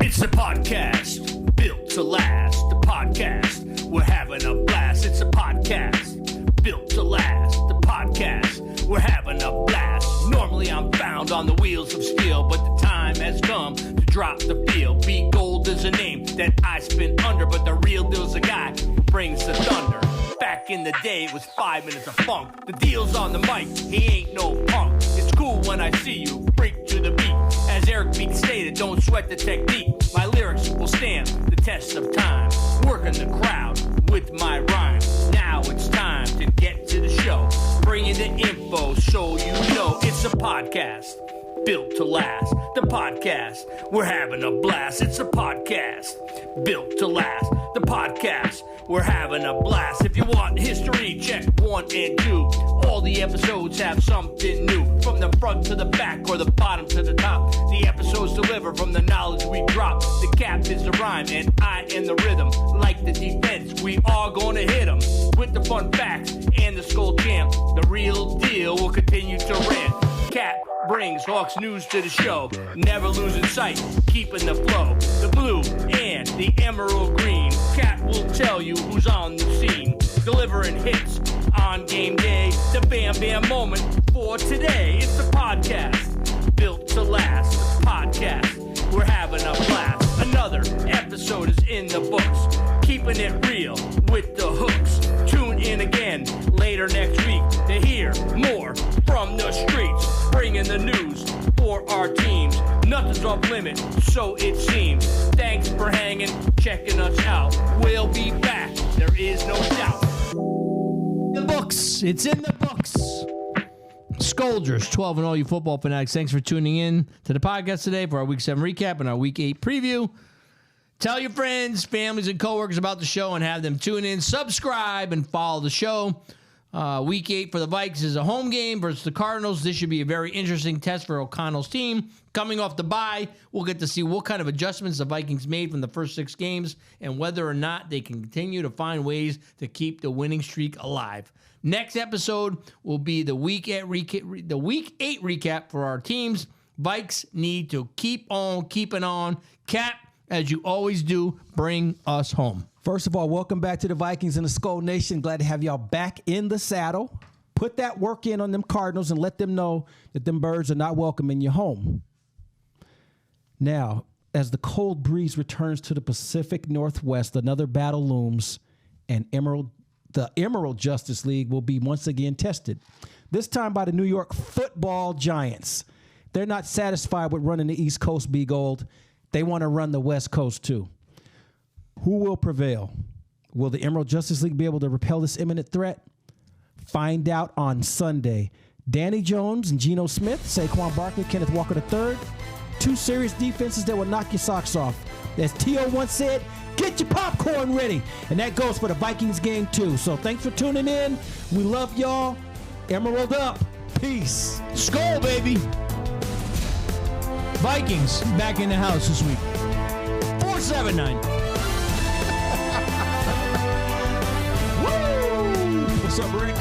It's a podcast built to last. The podcast, we're having a blast. It's a podcast built to last. The podcast, we're having a blast. Normally I'm found on the wheels of steel, but the time has come to drop the field. B Gold is a name that I spin under, but the real deal's a guy who brings the thunder. Back in the day, it was 5 minutes of funk. The deal's on the mic, he ain't no punk. It's cool when I see you break to the beat. As Eric Beek stated, don't sweat the technique. My lyrics will stand the test of time. Working the crowd with my rhyme. Now it's time to get to the show. Bringing the info so you know it's a podcast built to last. The podcast, we're having a blast. It's a podcast built to last. The podcast, we're having a blast. If you want history, check 1 and 2. All the episodes have something new. From the front to the back or the bottom to the top. The episodes deliver from the knowledge we drop. The cap is the rhyme and I am the rhythm. Like the defense, we are gonna hit them. With the fun facts and the skull champ. The real deal will continue to rant. Cap brings Hawks news to the show. Never losing sight, keeping the flow. The blue and the emerald green. Cap will tell you who's on the scene. Delivering hits on game day. The bam bam moment for today. It's the podcast built to last. The podcast, we're having a blast. Another episode is in the books. Keeping it real with the hooks. Tune in again later next week to hear more from the streets. Bringing the news for our teams. Nothing's off limit, so it seems. Thanks for hanging, checking us out. We'll be back, there is no doubt. The books. It's in the books. Scolders, 12 and all you football fanatics. Thanks for tuning in to the podcast today for our Week 7 recap and our Week 8 preview. Tell your friends, families, and coworkers about the show and have them tune in, subscribe, and follow the show. Week 8 for the Vikings is a home game versus the Cardinals. This should be a very interesting test for O'Connell's team. Coming off the bye, we'll get to see what kind of adjustments the Vikings made from the first 6 games and whether or not they can continue to find ways to keep the winning streak alive. Next episode will be the Week 8 recap for our teams. Vikes need to keep on keeping on. Cap, as you always do, bring us home. First of all, welcome back to the Vikings and the Skull Nation. Glad to have y'all back in the saddle. Put that work in on them Cardinals and let them know that them birds are not welcome in your home. Now, as the cold breeze returns to the Pacific Northwest, another battle looms, and the Emerald Justice League will be once again tested. This time by the New York Football Giants. They're not satisfied with running the East Coast be gold. They want to run the West Coast too. Who will prevail? Will the Emerald Justice League be able to repel this imminent threat? Find out on Sunday. Danny Jones and Geno Smith, Saquon Barkley, Kenneth Walker III. 2 serious defenses that will knock your socks off. As T.O. once said, get your popcorn ready. And that goes for the Vikings game too. So thanks for tuning in. We love y'all. Emerald up. Peace. Skol, baby. Vikings back in the house this week. 479. Woo! What's up, Rick?